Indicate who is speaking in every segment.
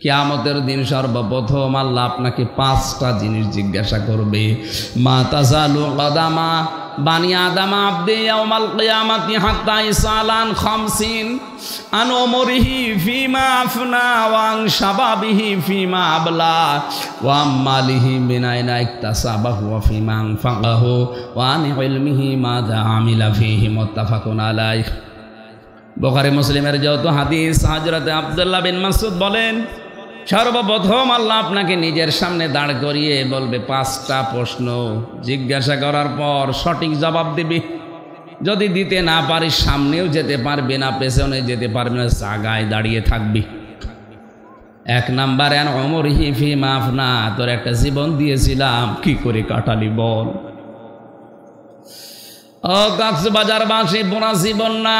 Speaker 1: কিয়ামতের দিন সর্বপ্রথম আল্লাহ আপনাকে 5টা জিনিস জিজ্ঞাসা করবে। মা তাজালু কদামা বানি আদম আবদি ইয়াউমাল কিয়ামাতি হাত্তা ইসালান 50 আন উমরিহি ফিমা আফনা ওয়া আন শাবাবিহি ফিমা আবলা ওয়া মালিহি মিন আইনা ইকতাসাবাহু ওয়া ফিমা আনফাকাহু ওয়া আন ইলমিহি মাযা আমিলা ফিহি মুত্তাফাকুন আলাইহি। বুখারী মুসলিমের যত হাদিস, হযরত আব্দুল্লাহ বিন মাসউদ বলেন, সর্বপ্রথম আল্লাহ আপনাকে নিজের সামনে দাঁড় করিয়ে বলবে 5টা প্রশ্ন জিজ্ঞাসা করার পর সঠিক জবাব দিবি। যদি দিতে না পারিস সামনেও যেতে পারবে না, পেছনে যেতে পারবে না, জায়গায় দাঁড়িয়ে থাকবি। 1 নাম্বার, আন উমরিহি ফিমা আফনা, তোর একটা জীবন দিয়েছিলাম কি করে কাটালি বল। ও কক্সবাজার বাসী, পুরা জীবন না,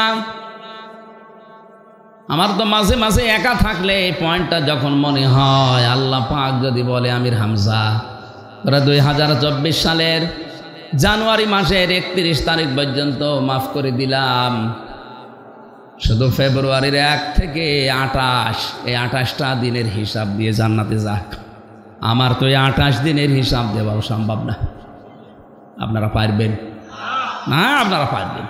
Speaker 1: আমার তো মাঝে মাঝে একা থাকলে এই পয়েন্টটা যখন মনে হয়, আল্লাহ পাক যদি বলে আমির হামজা তোরা 2024 সালের জানুয়ারি মাসের 31 তারিখ পর্যন্ত মাফ করে দিলাম, শুধু ফেব্রুয়ারির 1 থেকে 28, এই 28টা দিনের হিসাব দিয়ে জান্নাতে যাক। আমার তো এই 28 দিনের হিসাব দেওয়াও সম্ভব না। আপনারা পারবেন না? আপনারা পারবেন?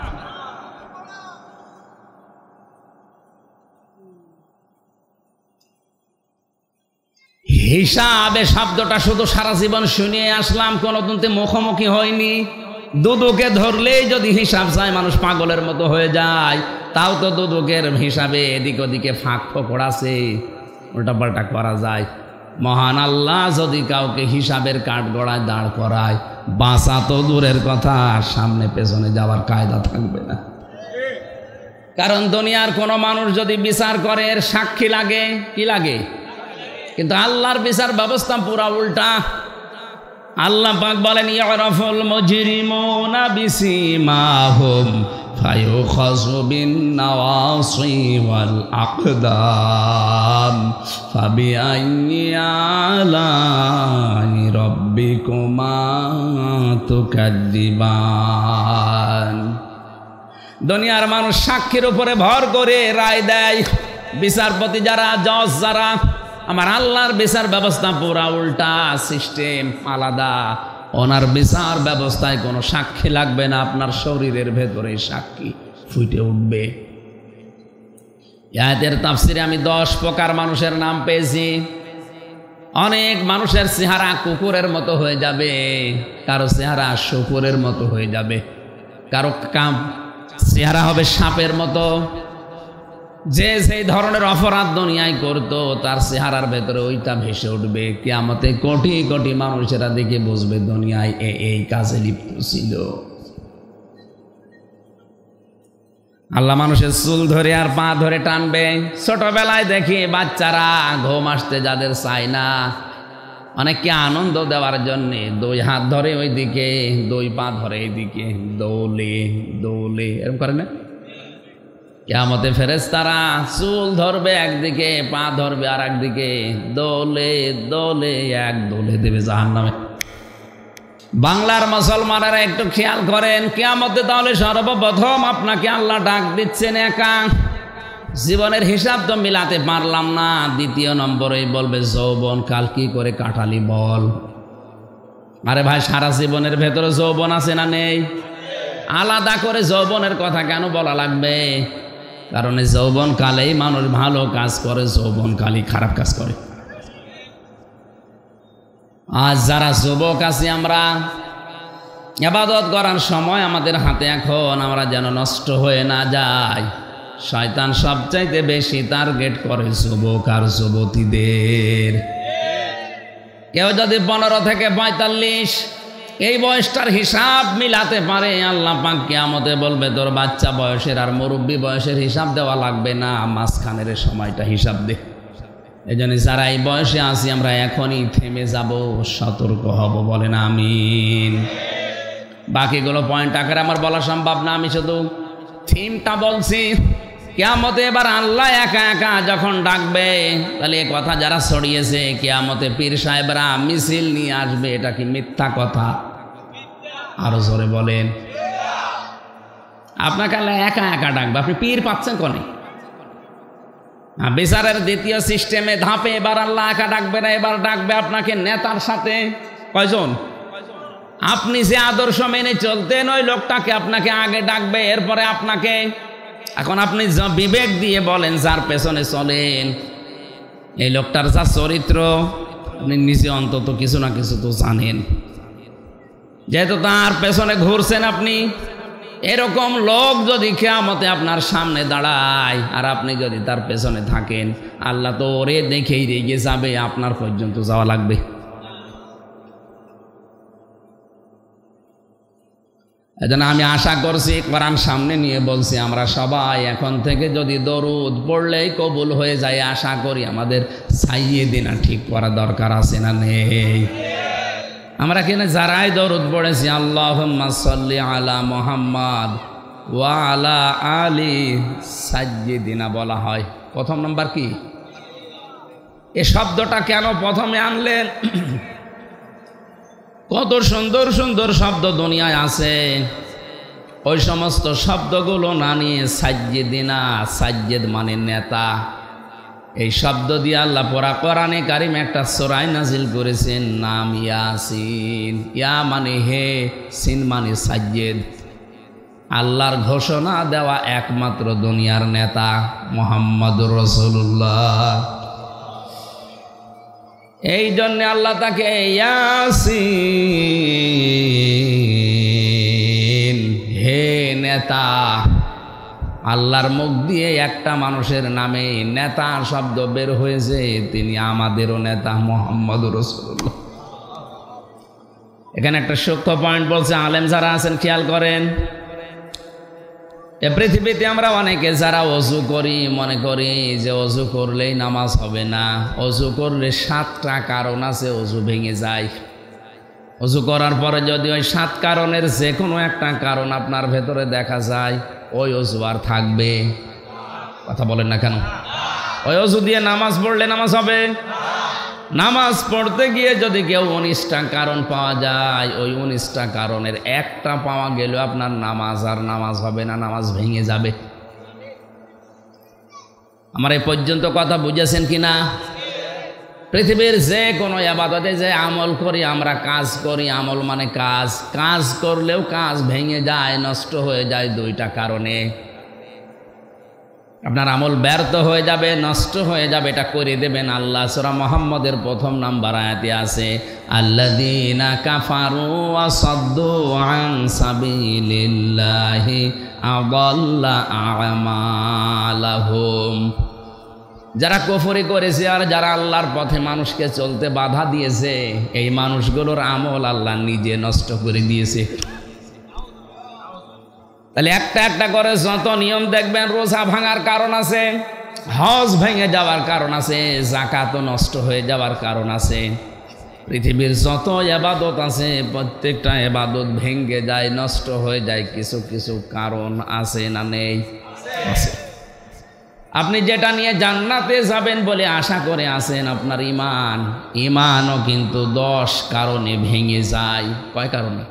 Speaker 1: হিসাবে শব্দটা শুধু সারা জীবন শুনিয়ে আসলাম, কোনোদিন মুখোমুখি হয়নি। দুদুকে ধরলেই যদি হিসাব চায় মানুষ পাগলের মতো হয়ে যায়। তাও তো দুদুকের হিসাবে এদিক ওদিকে ফাঁক ফোকর আছে, উল্টাপাল্টা করা যায়। মহান আল্লাহ যদি কাউকে হিসাবের কাঠগড়ায় দাঁড় করায়, বাঁচা তো দূরের কথা, সামনে পেছনে যাওয়ার কায়দা থাকবে না। কারণ দুনিয়ার কোনো মানুষ যদি বিচার করে এর সাক্ষী লাগে, কি লাগে? কিন্তু আল্লাহর বিচার ব্যবস্থা পুরা উল্টা। আল্লাহ পাক বলেন, ইয়ারাফুল মুজরিমুনা বিসিমাহুম ফায়ুখাযু বিন নাওয়াসি ওয়াল আকদাম ফাবিআইয়ি আলাই রাব্বিকুমা তুকাদ্দিবান। দুনিয়ার মানুষ সাক্ষীর উপরে ভর করে রায় দেয়, বিচারপতি যারা, জজ যারা। আমার আল্লাহর বিচার ব্যবস্থা পুরা উল্টা, সিস্টেম আলাদা। ওনার বিচার ব্যবস্থায় কোনো সাক্ষী লাগবে না, আপনার শরীরের ভেতরে সাক্ষী ফুটে উঠবে। আয়াতের তাফসিরে আমি 10 প্রকার মানুষের নাম পেয়েছি। অনেক মানুষের চেহারা কুকুরের মতো হয়ে যাবে, কারো চেহারা শুকুরের মতো হয়ে যাবে, কারো চেহারা হবে সাপের মতো। যে সেই ধরনের অপরাধ দুনিয়ায় করতো তার চেহারার ভেতরে ওইটা ভেসে উঠবে। কিয়ামতে কোটি কোটি মানুষেরা দেখে বুঝবে দুনিয়ায় এই কাজে লিপ্ত ছিল। আল্লাহ মানুষের চুল ধরে আর পা ধরে টানবে। ছোটবেলায় দেখি বাচ্চারা ঘুম আসতে যাদের চায় না, অনেককে আনন্দ দেওয়ার জন্যে 2 হাত ধরে ওই দিকে, 2 পা ধরে এইদিকে, দৌলে দৌলে এরকম করে না? কিয়ামতে ফেরেশতারা চুল ধরবে একদিকে, পা ধরবে আর একদিকে, দোলে দোলে এক দোলে দেবে জাহান্নামে। বাংলার মুসলমানেরা একটু খেয়াল করেন, কিয়ামতে তাহলে সর্বপ্রথম আপনাকে আল্লাহ ডাক দিচ্ছেন একা। জীবনের হিসাব তো মিলাতে পারলাম না, 2 নম্বরেই বলবে যৌবন কাল কি করে কাটালি বল। আরে ভাই, সারা জীবনের ভেতরে যৌবন আছে না নেই? আলাদা করে যৌবনের কথা কেন বলা লাগবে? কারণ যৌবন কালেই মানুষ ভালো কাজ করে, যৌবন কালেই খারাপ কাজ করে। আজ যারা যুবক আছি আমরা, ইবাদত করার সময় আমাদের হাতে এখন, আমরা যেন নষ্ট হয়ে না যাই। শয়তান সবচাইতে বেশি টার্গেট করে যুবক আর যুবতীদের। কেউ যদি 15 থেকে 45 এই বয়সটার হিসাব মিলাতে পারে, আল্লাহ পাক কিয়ামতে বলবে তোর বাচ্চা বয়সের আর মুরব্বী বয়সের হিসাব দেওয়া লাগবে না, মাঝখানের সময়টা হিসাব দে। এই জন্য যারা এই বয়সে আছি আমরা এখনই থেমে যাব, সতর্ক হব। বলেন আমিন। বাকিগুলো পয়েন্ট আকারে আমার বলা সম্ভব না, আমি শুধু থিমটা বলছি। কিয়ামতে এবার আল্লাহ একা একা যখন ডাকবে, তাহলে এ কথা যারা ছড়িয়েছে কিয়ামতে পীর সাহেবরা মিছিল নিয়ে আসবে, এটা কি মিথ্যা কথা? আরো জোরে বলেন। আপনাকে আল্লাহ একা একা ডাকবে, আপনি পীর পাচ্ছেন কোনে? বিচারের দ্বিতীয় সিস্টেমে ধাপে এবার আল্লাহ একা ডাকবে না, এবার ডাকবে আপনাকে নেতার সাথে। কয়জন? আপনি যে আদর্শ মেনে চলতেন ওই লোকটাকে আপনাকে আগে ডাকবে, এরপরে আপনাকে। এখন আপনি বিবেক দিয়ে বলেন, যার পেছনে চলেন এই লোকটার যা চরিত্র, আপনি নিজে অন্তত কিছু না কিছু তো জানেন, যেহেতু তার পেছনে ঘুরছেন আপনি। এরকম লোক যদি কিয়ামতে আপনার সামনে দাঁড়ায় আর আপনি যদি তার পেছনে থাকেন, আল্লাহ তো ওরে দেখেই রেগে যাবে, আপনার পর্যন্ত যাওয়া লাগবে। এজন্য আমি আশা করছি, কোরআন সামনে নিয়ে বলছি, আমরা সবাই এখন থেকে যদি দরুদ পড়লেই কবুল হয়ে যায়, আশা করি আমাদের সাইয়্যিদিনা ঠিক করা দরকার আছে না নেই? আমরা কিনা যারাই দরুদ পড়েছি, আল্লাহুম্মা সাল্লি আলা মুহাম্মাদ ওয়া আলা আলি সাইয়্যিদিনা বলা হয়। প্রথম নাম্বার কি? এই শব্দটা কেন প্রথমে আনলেন? কত সুন্দর সুন্দর শব্দ দুনিয়ায় আছে, ওই সমস্ত শব্দগুলো না নিয়ে সাইয়্যিদিনা, সাইয়্যিদ মানে নেতা, এই শব্দ দিয়ে আল্লাহ পরা কোরআনে কারিম একটা সূরা নাজিল করেছেন, নাম ইয়াসিন। ইয়া মানে হে, সিন মানে সাইয়্যিদ। আল্লাহর ঘোষণা দেওয়া একমাত্র দুনিয়ার নেতা মুহাম্মদুর রাসূলুল্লাহ। এই জন্যে আল্লাহ তাকে ইয়াসিন, হে নেতা। আল্লাহর মুখ দিয়ে একটা মানুষের নামে নেতা শব্দ বের হয়েছে, তিনি আমাদেরও নেতা মুহাম্মদুর রাসূলুল্লাহ। এখানে একটা সূক্ষ্ম পয়েন্ট বলছে, আলেম যারা আছেন খেয়াল করেন। এ পৃথিবীতে আমরা অনেকে যারা অজু করি, মনে করি যে অজু করলেই নামাজ হবে না। অজু করলে 7টা কারণ আছে অজু ভেঙে যায়। অজু করার পরে যদি ওই 7 কারণের যে কোনো একটা কারণ আপনার ভেতরে দেখা যায়, ওই অজু আর থাকবে? কথা বলেন না কেন? ওই অজু দিয়ে নামাজ পড়লে নামাজ হবে? নামাজ পড়তে গিয়ে যদি কেউ 19টা কারণ পাওয়া যায়, ওই 19টা কারণের একটা পাওয়া গেল আপনার নামাজ আর নামাজ হবে না, নামাজ ভেঙে যাবে। আমার এই পর্যন্ত কথা বুঝেছেন কিনা? পৃথিবীর যে কোনো ইবাদতে যে আমল করি আমরা, কাজ করি, আমল মানে কাজ, কাজ করলেও কাজ ভেঙে যায়, নষ্ট হয়ে যায় 2টা কারণে। আপনার আমল ব্যর্থ হয়ে যাবে, নষ্ট হয়ে যাবে, এটা করে দেবেন আল্লাহ। সূরা মুহাম্মদের 1 নাম্বার আয়াতে আছে, আল্লাযীনা কাফারু ওয়া সাদ্দু আন সাবিলিল্লাহি আযাল্লা আমালাহুম। যারা কুফরি করেছে আর যারা আল্লাহর পথে মানুষকে চলতে বাধা দিয়েছে, এই মানুষগুলোর আমল আল্লাহ নিজে নষ্ট করে দিয়েছে। তাহলে একটা একটা করে যত নিয়ম দেখবেন, রোজা ভাঙার কারণ আছে, হজ ভেঙে যাওয়ার কারণ আছে, যাকাত নষ্ট হয়ে যাওয়ার কারণ আছে। পৃথিবীর যত ইবাদত আছে প্রত্যেকটা ইবাদত ভেঙে যায়, নষ্ট হয়ে যায়, কিছু কিছু কারণ আছে না নেই? আছে। আপনি যেটা নিয়ে জান্নাতে যাবেন বলে আশা করে আছেন, আপনার ঈমান, ঈমানও কিন্তু 10 কারণে ভেঙে যায়। কয় কারণে?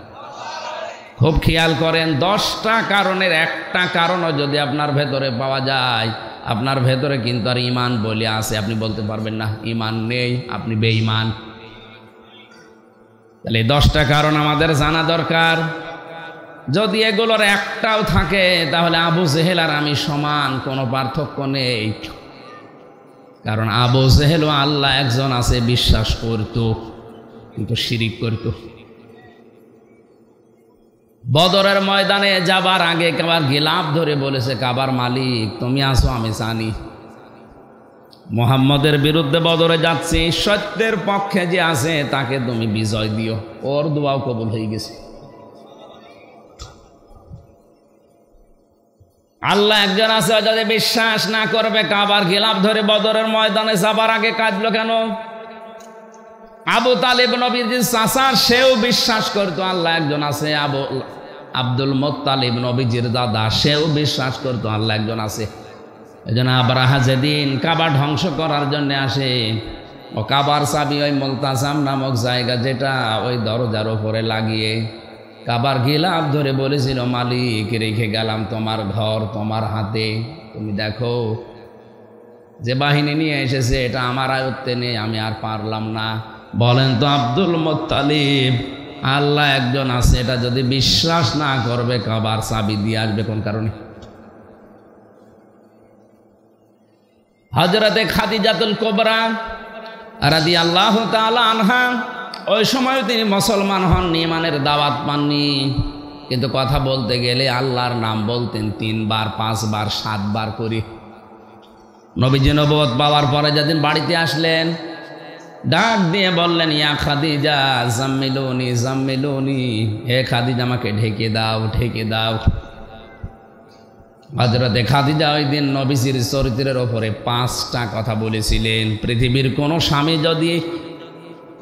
Speaker 1: খুব খেয়াল করেন, 10টা কারণের একটা কারণও যদি আপনার ভেতরে পাওয়া যায়, আপনার ভেতরে কিন্তু আর ঈমান বলে আছে, আপনি বলতে পারবেন না ঈমান নেই, আপনি বেঈমান। তাহলে 10টা কারণ আমাদের জানা দরকার। যদি এগুলোর একটাও থাকে তাহলে আবু জেহেল আর আমি সমান, কোনো পার্থক্য নেই। কারণ আবু জেহেলও আল্লাহ একজন আছে বিশ্বাস করত, কিন্তু শিরিক করত। বদরের ময়দানে যাবার আগে কাবার গিলাফ ধরে বলেছে, কাবার মালিক তুমি আসো, আমি জানি মুহাম্মদের বিরুদ্ধে বদরে যাচ্ছি, সত্যের পক্ষে যে আছে তাকে তুমি বিজয় দিও। ওর দোয়াও কবুল হয়ে গেছে। আল্লাহ একজন আছে, যদি বিশ্বাস না করবে, কাবার গিলাফ ধরে বদরের ময়দানে যাবার আগে কাঁদলো কেন? আবু তালিব নবীজির চাচা, সেও বিশ্বাস করতো আল্লাহ একজন আছে। আব্দুল মুত্তালিব নবীজির দাদা, সেও বিশ্বাস করতো আল্লাহ একজন আছে। এই জন্য আবরাহা যেদিন কাবা ধ্বংস করার জন্য আসে, ও কাবার চাবি ওই মুলতাজাম নামক জায়গা, যেটা ওই দরজার ওপরে লাগিয়ে কাবার গিলাফ ধরে বলেছিল, মালিক রেখে গেলাম তোমার ঘর তোমার হাতে, তুমি দেখো যে বাহিনী নিয়ে এসেছে এটা আমার আয়ত্তে নেই, আমি আর পারলাম না। বলেন তো আব্দুল মুত্তালিব, আল্লাহ একজন আছে এটা যদি বিশ্বাস না করবে, কাবার চাবি দিয়ে আসবে কোন কারণে? হযরতে খাদিজাতুল কুবরা রাদিয়াল্লাহু তাআলা আনহা ওই সময় তিনি মুসলমান হননি, ইমানের দাওয়াত পাননি, কিন্তু কথা বলতে গেলে আল্লাহর নাম বলতেন 3 বার 5 বার 7 বার করে। নবীজি নবুয়ত পাওয়ার পরে যেদিন বাড়িতে আসলেন, ডাক দিয়ে বললেন, ইয়া খাদিজা জাম্মিলুনি জাম্মিলুনি, হে খাদিজা আমাকে ঢেকে দাও ঢেকে দাও। হযরতে খাদিজা ওই দিন নবীজির চরিত্রের ওপরে 5টা কথা বলেছিলেন। পৃথিবীর কোনো স্বামী যদি,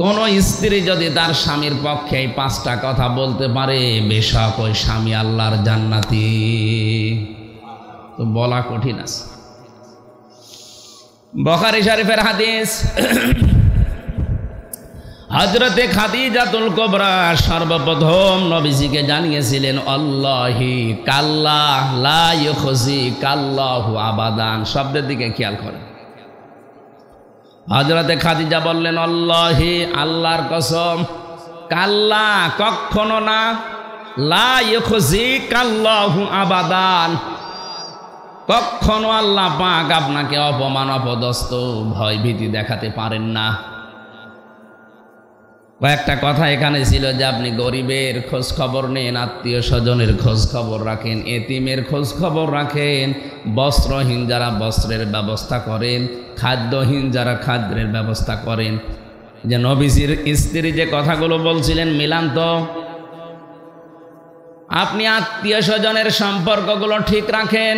Speaker 1: কোনো স্ত্রী যদি তার স্বামীর পক্ষে এই 5টা কথা বলতে পারে, বেশক ওই স্বামী আল্লাহর জান্নাতি। তো বলা কঠিন আছে। বুখারী শরীফের হাদিস, হযরতে খাদিজাতুল কুবরা সর্বপ্রথম নবীজিকে জানিয়েছিলেন, আল্লাহি কাল্লা লা ইউখজি কাল্লাহু আবাদান। শব্দের দিকে খেয়াল করেন। হযরতে খাদিজা বললেন, আল্লাহি আল্লাহর কসম, কাল্লা কখনো না, লা ইউখজি কাল্লাহু আবাদান, কখনো আল্লাহ পাক আপনাকে অপমান অপদস্থ ভয় ভীতি দেখাতে পারেন না। কয়েকটা কথা এখানে ছিল যে আপনি গরিবের খোঁজ খবর নেন, আত্মীয় স্বজনের খোঁজ খবর রাখেন, এতিমের খোঁজ খবর রাখেন, বস্ত্রহীন যারা বস্ত্রের ব্যবস্থা করেন, খাদ্যহীন যারা খাদ্যের ব্যবস্থা করেন। যে নবীজির স্ত্রী যে কথাগুলো বলছিলেন মিলান তো। আপনি আত্মীয় স্বজনের সম্পর্কগুলো ঠিক রাখেন,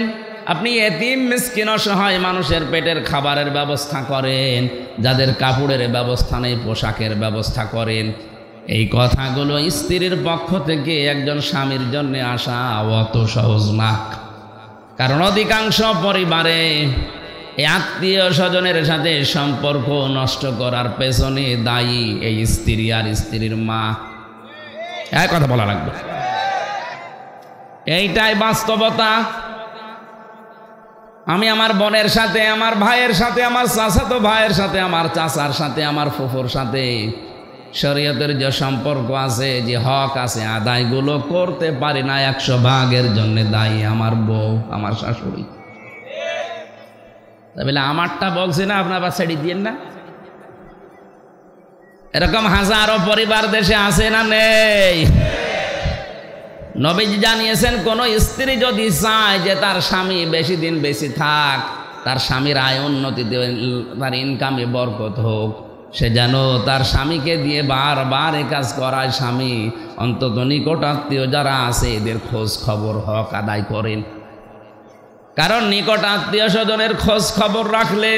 Speaker 1: আপনি এতিম মিসকিন অসহায় মানুষের পেটের খাবারের ব্যবস্থা করেন, যাদের কাপড়ের ব্যবস্থা নেই পোশাকের ব্যবস্থা করেন। এই কথাগুলো স্ত্রীর পক্ষ থেকে একজন স্বামীর জন্য আসা অত সহজ না। কারণ অধিকাংশ পরিবারে এই আত্মীয় স্বজনের সাথে সম্পর্ক নষ্ট করার পেছনে দায়ী এই স্ত্রী আর স্ত্রীর মা। এক কথা বলা লাগবে, এইটাই বাস্তবতা। আমি আমার বোনের সাথে, আমার ভাইয়ের সাথে, আমার চাচাতো ভাইয়ের সাথে, আমার চাচার সাথে, আমার ফুফুর সাথে শরীয়তের যে সম্পর্ক আছে, যে হক আছে, আদায়গুলো করতে পারি না। 100% জন্য দায়ী আমার বউ, আমার শাশুড়ি। তাহলে আমারটা বলছি না, আপনার বা ছেড়ে দিয়েন না। এরকম হাজারো পরিবার দেশে আছে না নেই? নবীজি জানিয়েছেন, কোন স্ত্রী যদি চায় যে তার স্বামী বেশি দিন বেশি থাক, তার স্বামীর আয় উন্নতি, তার ইনকামে বরকত হোক, সে যেন তার স্বামীকে দিয়ে বারবার এ কাজ করায়। স্বামী অন্তত নিকট আত্মীয় যারা আছে এদের খোঁজ খবর হক আদায় করেন। কারণ নিকট আত্মীয় স্বজনের খোঁজ খবর রাখলে,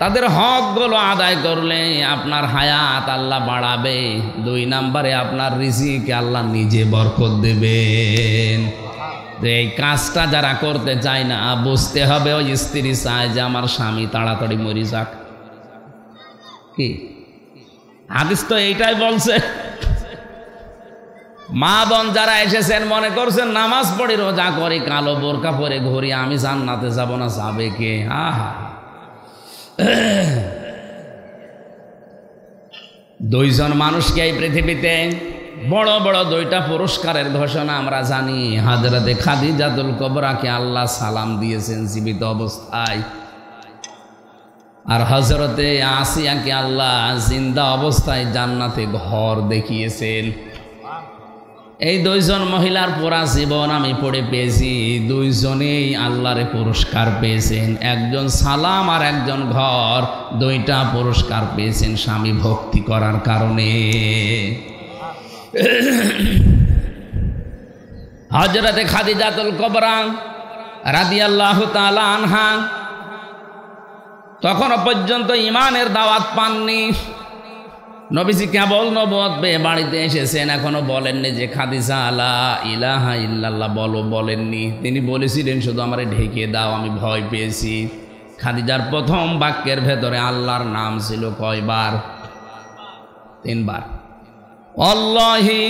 Speaker 1: তাদের হকগুলো আদায় করলে আপনার হায়াত আল্লাহ বাড়াবে। 2 নম্বরে আপনার রিজিকে আল্লাহ নিজে বরকত দেবেন। এই কাজটা যারা করতে চায় না, বুঝতে হবে ওই স্ত্রী চায় যে আমার স্বামী তাড়াতাড়ি মরে যাক। কি হাদিস তো এইটাই বলছে। মা বোন যারা এসেছেন মনে করছেন নামাজ পড়ি রোজা করি কালো বোরকা পরে ঘুরি, আমি জান্নাতে যাব না, যাবে কে? আহা, 2 জন মানুষকে এই পৃথিবীতে বড় বড় 2টা পুরস্কারের ঘোষণা আমরা জানি। হযরতে খাদিজাতুল কুবরাকে আল্লাহ সালাম দিয়েছেন জীবিত অবস্থায়, আর হযরতে আসিয়াকে আল্লাহ জিন্দা অবস্থায় জান্নাতে ঘর দেখিয়েছেন। এই 2 জন মহিলার পুরা জীবন আমি পড়ে পেয়েছি। 2 জনেই আল্লাহরে পুরস্কার পেয়েছেন, একজন সালাম আর একজন ঘর। 2টা পুরস্কার পেয়েছেন স্বামী ভক্তি করার কারণে। হযরতে খাদিজাতুল কুবরা রাদিয়াল্লাহু তাআলা আনহা তখনও পর্যন্ত ইমানের দাওয়াত পাননি। নবীজি কেবল নবুয়ত পেয়ে বাড়িতে এসেছেন, এখনো বলেননি যে খাদিজা লা ইলাহা ইল্লাল্লাহ বলো, বলেননি। তিনি বলেছিলেন শুধু আমারে ঢেকে দাও, আমি ভয় পেয়েছি। খাদিজার প্রথম বাক্যের ভেতরে আল্লাহর নাম ছিল কয়বার? 3 বার। আল্লাহি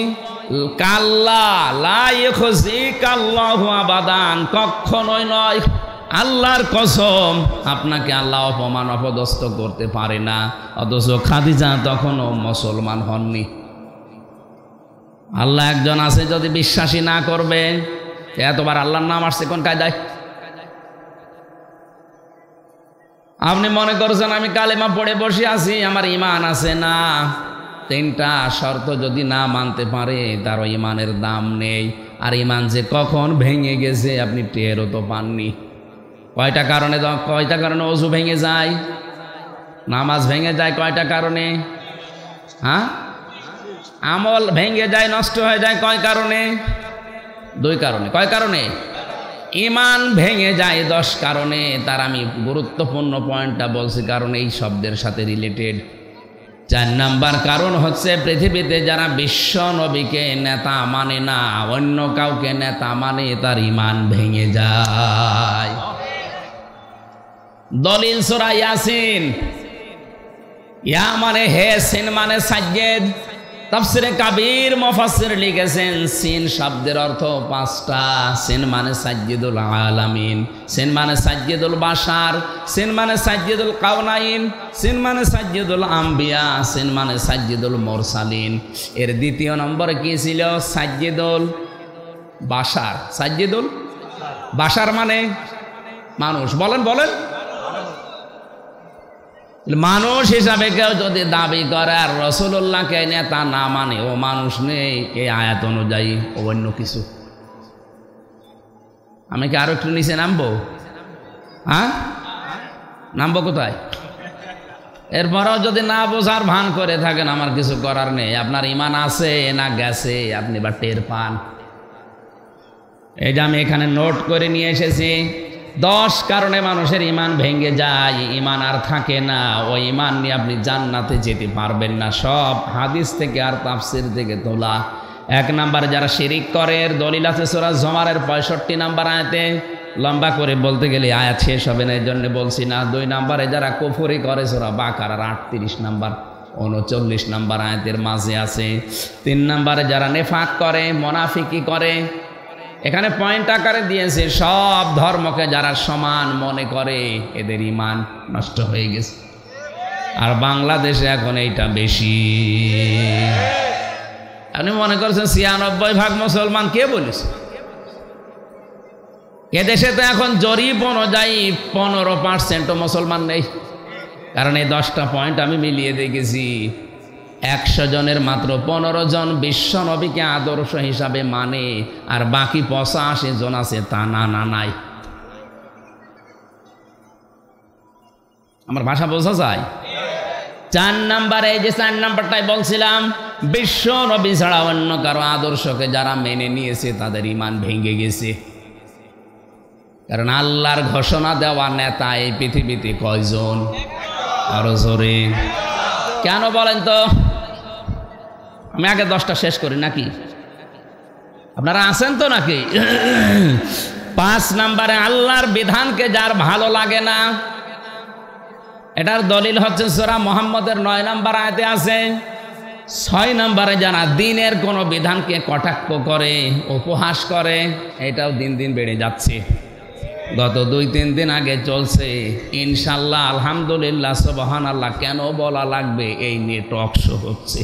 Speaker 1: কাল্লা লা ইউখজি কাল্লাহু আবাদান, কখনোই নয়। আল্লাহর কসম, আপনাকে আল্লাহ অপমান অপদস্থ করতে পারে না। অথচ খাদিজা তখনও মুসলমান হননি। আল্লাহ একজন আছে, যদি বিশ্বাসী না করবে, এতবার আল্লাহর নাম আসছে কোন কায়দায়? আপনি মনে করছেন আমি কালেমা পড়ে বসে আছি, আমার ঈমান আছে। না, 3টা শর্ত যদি না মানতে পারে তার ঈমানের দাম নেই। আর ঈমান যে কখন ভেঙে গেছে আপনি টেরও তো পাননি। কয়টা কারণে ওযু ভেঙে যায়, নামাজ ভেঙে যায়? কয়টা কারণে? হ্যাঁ, আমল ভেঙে যায়, নষ্ট হয়ে যায় কয় কারণে? 2 কারণে। কয় কারণে? ঈমান ভেঙে যায় 10 কারণে। তার আমি গুরুত্বপূর্ণ পয়েন্টটা বলছি, কারণ এই শব্দের সাথে রিলেটেড। 4 নাম্বার কারণ হচ্ছে, পৃথিবীতে যারা বিশ্ব নবীকে নেতা মানে না, অন্য কাউকে নেতা মানে, তার ঈমান ভেঙে যায়। দলিল সূরা ইয়াসিন। ইয়া মানে হে, সিন মানে সাজ্জেদ। তাফসিরে কাবীর মুফাসসির লিখেছেন সিন শব্দের অর্থ 5টা। সিন মানে সাজ্জিদুল আলামিন, সিন মানে সাজ্জিদুল বাশার, সিন মানে সাজ্জিদুল কাউনাইন, সিন মানে সাজ্জিদুল আম্বিয়া, সিন মানে সাজ্জিদুল মুরসালিন। এর 2য় নম্বরে কি ছিল? সাজ্জিদুল বাশার। সাজ্জিদুল বাশার মানে মানুষ। বলেন বলেন, মানুষ হিসাবে কেউ যদি দাবি করে আর রাসূলুল্লাহকে নেতা না মানে, ও মানুষ নেই এই আয়াত অনুযায়ী, ও অন্য কিছু। আমি কি আরো একটু নিচে নামবো? হ্যাঁ, নামবো কোথায়? এরপরেও যদি না বোঝার ভান করে থাকেন, আমার কিছু করার নেই। আপনার ঈমান আছে না গেছে আপনি বা টের পান। এই যে আমি এখানে নোট করে নিয়ে এসেছি, 10 কারণে মানুষের ঈমান ভেঙে যায়, ঈমান আর থাকে না। ওই ঈমান নিয়ে আপনি জান্নাতে যেতে পারবেন না। সব হাদিস থেকে আর তাফসীর থেকে তোলা। 1 নাম্বার, যারা শিরিক করে, এর দলিল আছে সূরা জুমারের 65 নাম্বার আয়াতে। লম্বা করে বলতে গেলে আয়াত শেষ হবে না, এই জন্য বলছি না। 2 নাম্বারে যারা কুফরি করে, সূরা বাকারার 38 নাম্বার 39 নাম্বার আয়াতের মাঝে আছে। 3 নাম্বারে যারা নেফাক করে, মুনাফিকি করে, এখানে পয়েন্ট আকারে দিয়েছে, সব ধর্মকে যারা সমান মনে করে এদের ঈমান নষ্ট হয়ে গেছে। আর বাংলাদেশে এখন এইটা বেশি। আপনি মনে করছেন 96% মুসলমান, কে বলেছে? এদেশে তো এখন জরিপ অনুযায়ী 15% মুসলমান নেই। কারণ এই 10টা পয়েন্ট আমি মিলিয়ে দেখেছি। 100 জনের মাত্র 15 জন বিশ্ব নবীকে আদর্শ হিসাবে মানে, আর বাকি 85 জন আছে তা না নাই। আমার ভাষা বোঝা যায়? 4 নাম্বারে, এই যে 4 নাম্বারটাই বলছিলাম, বিশ্ব নবী ছাড়া অন্য কারো আদর্শকে যারা মেনে নিয়েছে তাদের ঈমান ভেঙে গেছে। কারণ আল্লাহর ঘোষণা দেওয়া নেতা এই পৃথিবীতে কয়জন? আরো জোরে কেন বলেন তো? আমি আগে 10টা শেষ করি নাকি? আপনারা আছেন তো নাকি? 5 নাম্বারে, আল্লাহর বিধানকে যার ভালো লাগে না, এটার দলিল হচ্ছে সূরা মুহাম্মদের 9 নাম্বার আয়াতে আছে। 6 নাম্বারে, যারা দ্বীনের কোনো বিধানকে কটাক্ষ করে, উপহাস করে, এটাও দিন দিন বেড়ে যাচ্ছে। গত 2-3 দিন আগে চলছে ইনশাল্লাহ, আলহামদুলিল্লাহ, সুবহানাল্লাহ কেন বলা লাগবে, এই নিয়ে টক শো হচ্ছে।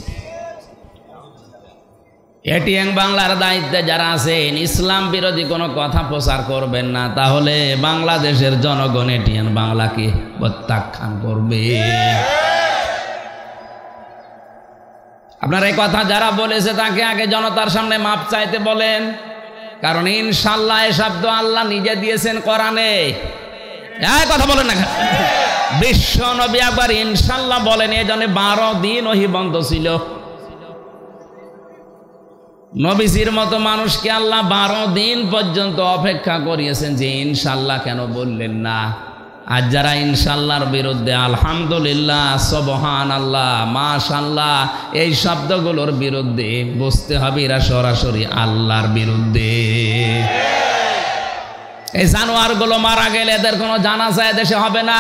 Speaker 1: এটিএন বাংলার দায়িত্বে যারা আছেন, ইসলাম বিরোধী কোনো কথা প্রচার করবেন না, তাহলে বাংলাদেশের জনগণ এটিএন বাংলাকে প্রত্যাখ্যান করবে। আপনার এই কথা যারা বলেছে তাকে আগে জনতার সামনে মাপ চাইতে বলেন। কারণ ইনশাল্লাহ এ শব্দ আল্লাহ নিজে দিয়েছেন কোরআনে। কথা বলেন না, বিশ্ব নবী একবার ইনশাল্লাহ বলেন, এই জন্য 12 দিন ওহী বন্ধ ছিল। নবীজির মতো মানুষকে আল্লাহ 12 দিন পর্যন্ত অপেক্ষা করিয়েছেন যে ইনশাল্লাহ কেন বললেন না। আর যারা ইনশাল্লাহর বিরুদ্ধে, আলহামদুলিল্লাহ, সুবহানাল্লাহ, মাশাআল্লাহ এই শব্দগুলোর বিরুদ্ধে, বুঝতে হবে এরা সরাসরি আল্লাহর বিরুদ্ধে। এই জানোয়ারগুলো মারা গেলে এদের কোনো জানাজা এদেশে হবে না।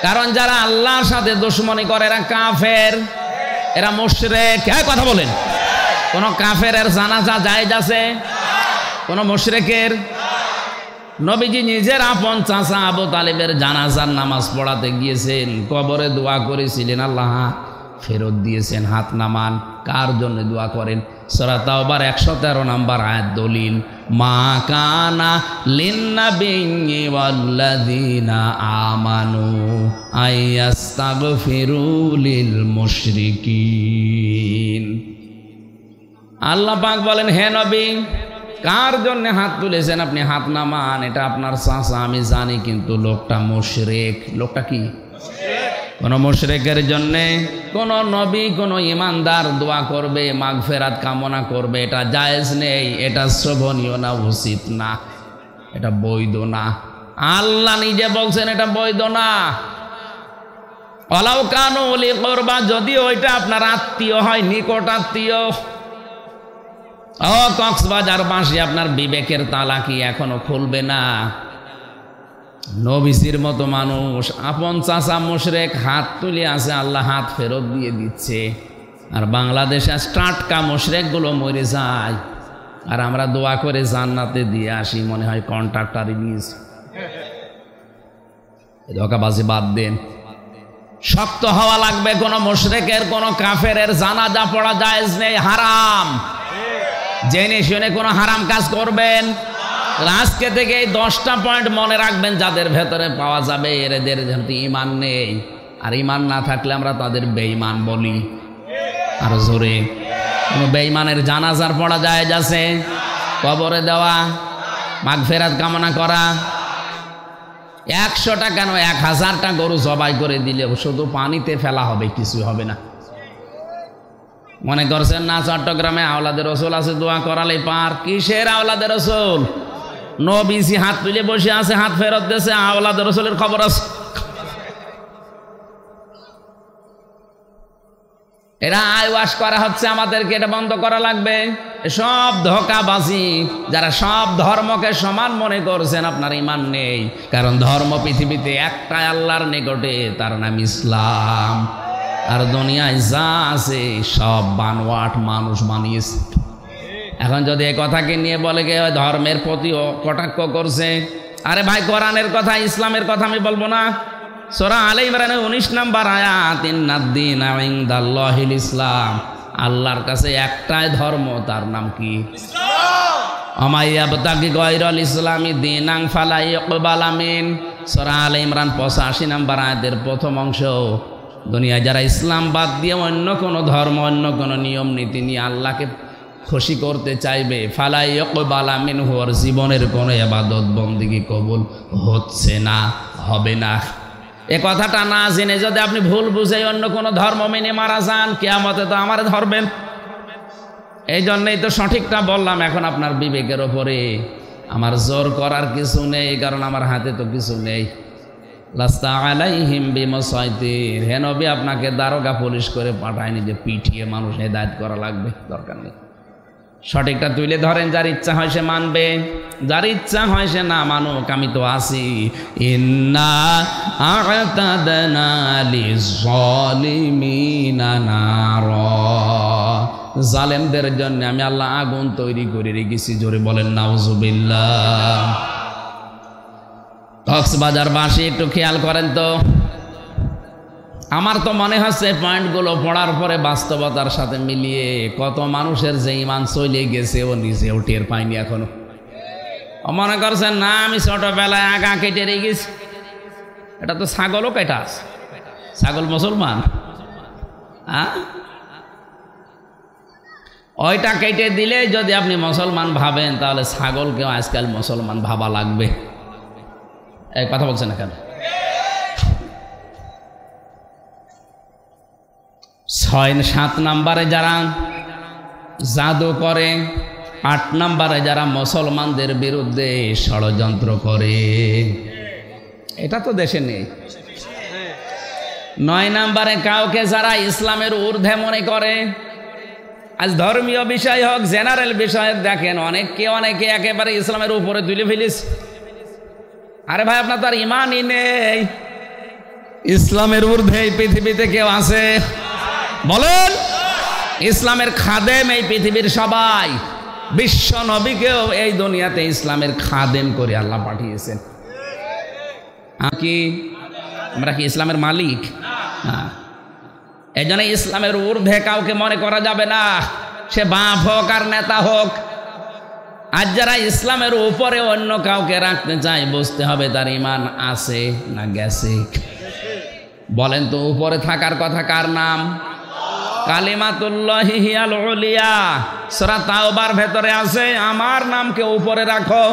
Speaker 1: কারণ যারা আল্লাহর সাথে দুশমনি করে এরা কাফের, এরা মুশরিক। কথা বলেন, কোন কাফেরের জানাজা জায়েজ আছে? কোন মুশরিকের? নবীজি নিজের আপন চাচা আবু তালেবের জানাজার নামাজ পড়াতে গিয়েছেন, কবরে দোয়া করেছিলেন, আল্লাহ ফেরত দিয়েছেন, হাত নামান। কার জন্য দোয়া করেন? সূরা তাওবার 113 নম্বর আয়াত দলিল, মা কানা লিন্নাবিয়্যি ওয়াল্লাযীনা আমানু আইয়াস্তাগফিরু লিল মুশরিকিন। আল্লাহ পাক বলেন, হে নবী, কার জন্য হাত তুলেছেন আপনি হাত নামান। এটা আপনার চাচা আমি জানি, কিন্তু লোকটা মুশরিক। লোকটা কি? কোন মুশরিকের জন্যে কোন নবী কোন ইমানদার দোয়া করবে, মাগফিরাত কামনা করবে, এটা জায়েজ নেই, এটা শোভনীয় না, উচিত না, এটা বৈধ না। আল্লাহ নিজে বলছেন এটা বৈধ না। ওয়ালাউ কানু উলি কুরবা, যদি ওইটা আপনার আত্মীয় হয়, নিকট আত্মীয়। ও কক্সবাজারবাসী, আপনার বিবেকের তালা কি এখনো খুলবে না? নবীজির মতো মানুষ, আপন চাচা মুশরিক, হাত তুলে আছে, আল্লাহ হাত ফেরত দিয়ে দিচ্ছে। আর বাংলাদেশে টাটকা মুশরিকগুলো মরে যায়, আর আমরা দোয়া করে জান্নাতে দিয়ে আসি, মনে হয় কন্ট্রাক্টর ইংলিশ। ধোঁকাবাজি বাদ দেন, শক্ত হওয়া লাগবে। কোন মুশরিকের কোন কাফেরের জানাজা পড়া জায়েজ নেই, হারাম। জেনে শুনে কোনো হারাম কাজ করবেন। আজকে থেকে এই 10টা পয়েন্ট মনে রাখবেন, যাদের ভেতরে পাওয়া যাবে এদের যেহেতু ইমান নেই, আর ইমান না থাকলে আমরা তাদের বেঈমান বলি। আর জোরে, কোনো বেঈমানের জানাজার পড়া জায়েজ আছে? কবরে দেওয়া, মাগফিরাত কামনা করা। 100টা কেন 1000টা গরু জবাই করে দিলে শুধু পানিতে ফেলা হবে, কিছু হবে না। মনে করছেন না চট্টগ্রামে আওলাদের রসুল আছে, দোয়া করালে পার? কিসের আওলাদের রসুল? নবীজি হাত তুলে বসে আছে, হাত ফেরত দিয়েছে, আওলাদের রসুলের খবর আছে? এরা আইওয়াশ করা হচ্ছে আমাদেরকে, এটা বন্ধ করা লাগবে। সব ধোঁকাবাজি। যারা সব ধর্মকে সমান মনে করছেন, আপনার ইমান নেই। কারণ ধর্ম পৃথিবীতে একটাই, আল্লাহর নিকটে, তার নাম ইসলাম। আর দুনিয়ায় যা আছে সব বানোয়াট, মানুষ বানিয়েছে। এখন যদি এই কথাকে নিয়ে বলে কে ধর্মের প্রতিও কটাক্ষ করছে, আরে ভাই, কোরআনের কথা, ইসলামের কথা আমি বলবো না? সূরা আলে ইমরানের 19 নম্বর আয়াত, ইন্নাদ-দীনা ইনদাল্লাহিল ইসলাম। আল্লাহর কাছে একটাই ধর্ম, তার নাম কি? ইসলাম। আমাইয়াবতাগি গায়রাল ইসলামি দীনান ফালা ইকবালা মিন। সূরা আলে ইমরান 85 নম্বর আয়াতের প্রথম অংশ। দুনিয়ায় যারা ইসলাম বাদ দিয়ে অন্য কোনো ধর্ম, অন্য কোনো নিয়ম নীতি নিয়ে আল্লাহকে খুশি করতে চাইবে, ফালা ইকবালা মিনহু, ওর জীবনের কোনো ইবাদত বন্দেগী কবুল হচ্ছে না, হবে না। এ কথাটা না জেনে যদি আপনি ভুল বুঝে অন্য কোনো ধর্ম মেনে মারা যান, কিয়ামতে তো আমার ধরবেন। এই জন্যই তো সঠিকটা বললাম। এখন আপনার বিবেকের ওপরে, আমার জোর করার কিছু নেই, কারণ আমার হাতে তো কিছু নেই। লাস্তা আলাইহিম বিমুসাইতির। হে নবী, আপনাকে দারোগা পুলিশ করে পাঠায়নি যে পিটিয়ে মানুষ হেদায়েত করা লাগবে, দরকার নেই। সঠিকটা তুলে ধরেন, যার ইচ্ছা হয় সে মানবে, যার ইচ্ছা হয় সে না মানুক, আমি তো আছি। ইন্না আ'তাদনা লিয-যালিমিনা নারা। জালেমদের জন্য আমি আল্লাহ আগুন তৈরি করে রেখেছি। জোরে বলেন নাউজুবিল্লাহ। কক্সবাজারবাসী একটু খেয়াল করেন তো, আমার তো মনে হচ্ছে পয়েন্টগুলো পড়ার পরে বাস্তবতার সাথে মিলিয়ে কত মানুষের যে ইমান চলে গেছে, ও নিজেও টের পায়নি এখনো। মনে করছেন না আমি ছোটবেলায় আগা কেটে রেখেছি। এটা তো ছাগলও কেটা আছে। ছাগল মুসলমান? ওইটা কেটে দিলে যদি আপনি মুসলমান ভাবেন, তাহলে ছাগলকেও আজকাল মুসলমান ভাবা লাগবে। এই কথা বলছেন না কেন? 6-7 নম্বরে যারা জাদু করে, 8 নম্বরে যারা মুসলমানদের বিরুদ্ধে ষড়যন্ত্র করে, এটা তো দেশে নেই। 9 নম্বরে কাউকে যারা ইসলামের ঊর্ধ্বে মনে করে। আজ ধর্মীয় বিষয় হোক, জেনারেল বিষয় দেখেন, অনেকে একেবারে ইসলামের উপরে তুলে ফেলিস। আরে ভাই, আপনার তার ইমানই নেই। ইসলামের ঊর্ধ্বে এই পৃথিবীতে কেউ আছে? বলেন। ইসলামের খাদেম এই পৃথিবীর সবাই। বিশ্ব নবীকেও এই দুনিয়াতে ইসলামের খাদেম করে আল্লাহ পাঠিয়েছেন। আমরা কি ইসলামের মালিক? এই জন্য ইসলামের ঊর্ধ্বে কাউকে মনে করা যাবে না, সে বাপ হোক আর নেতা হোক। আজ যারা ইসলামের উপরে অন্য কাউকে রাখতে চায়, বুঝতে হবে তার ঈমান আছে না গেছে। বলেন তো, উপরে থাকার কথা কার নাম? কালিমাতুল্লাহি হিয়াল উলিয়া, সূরা তাওবার ভেতরে আছে, আমার নামকে উপরে রাখো।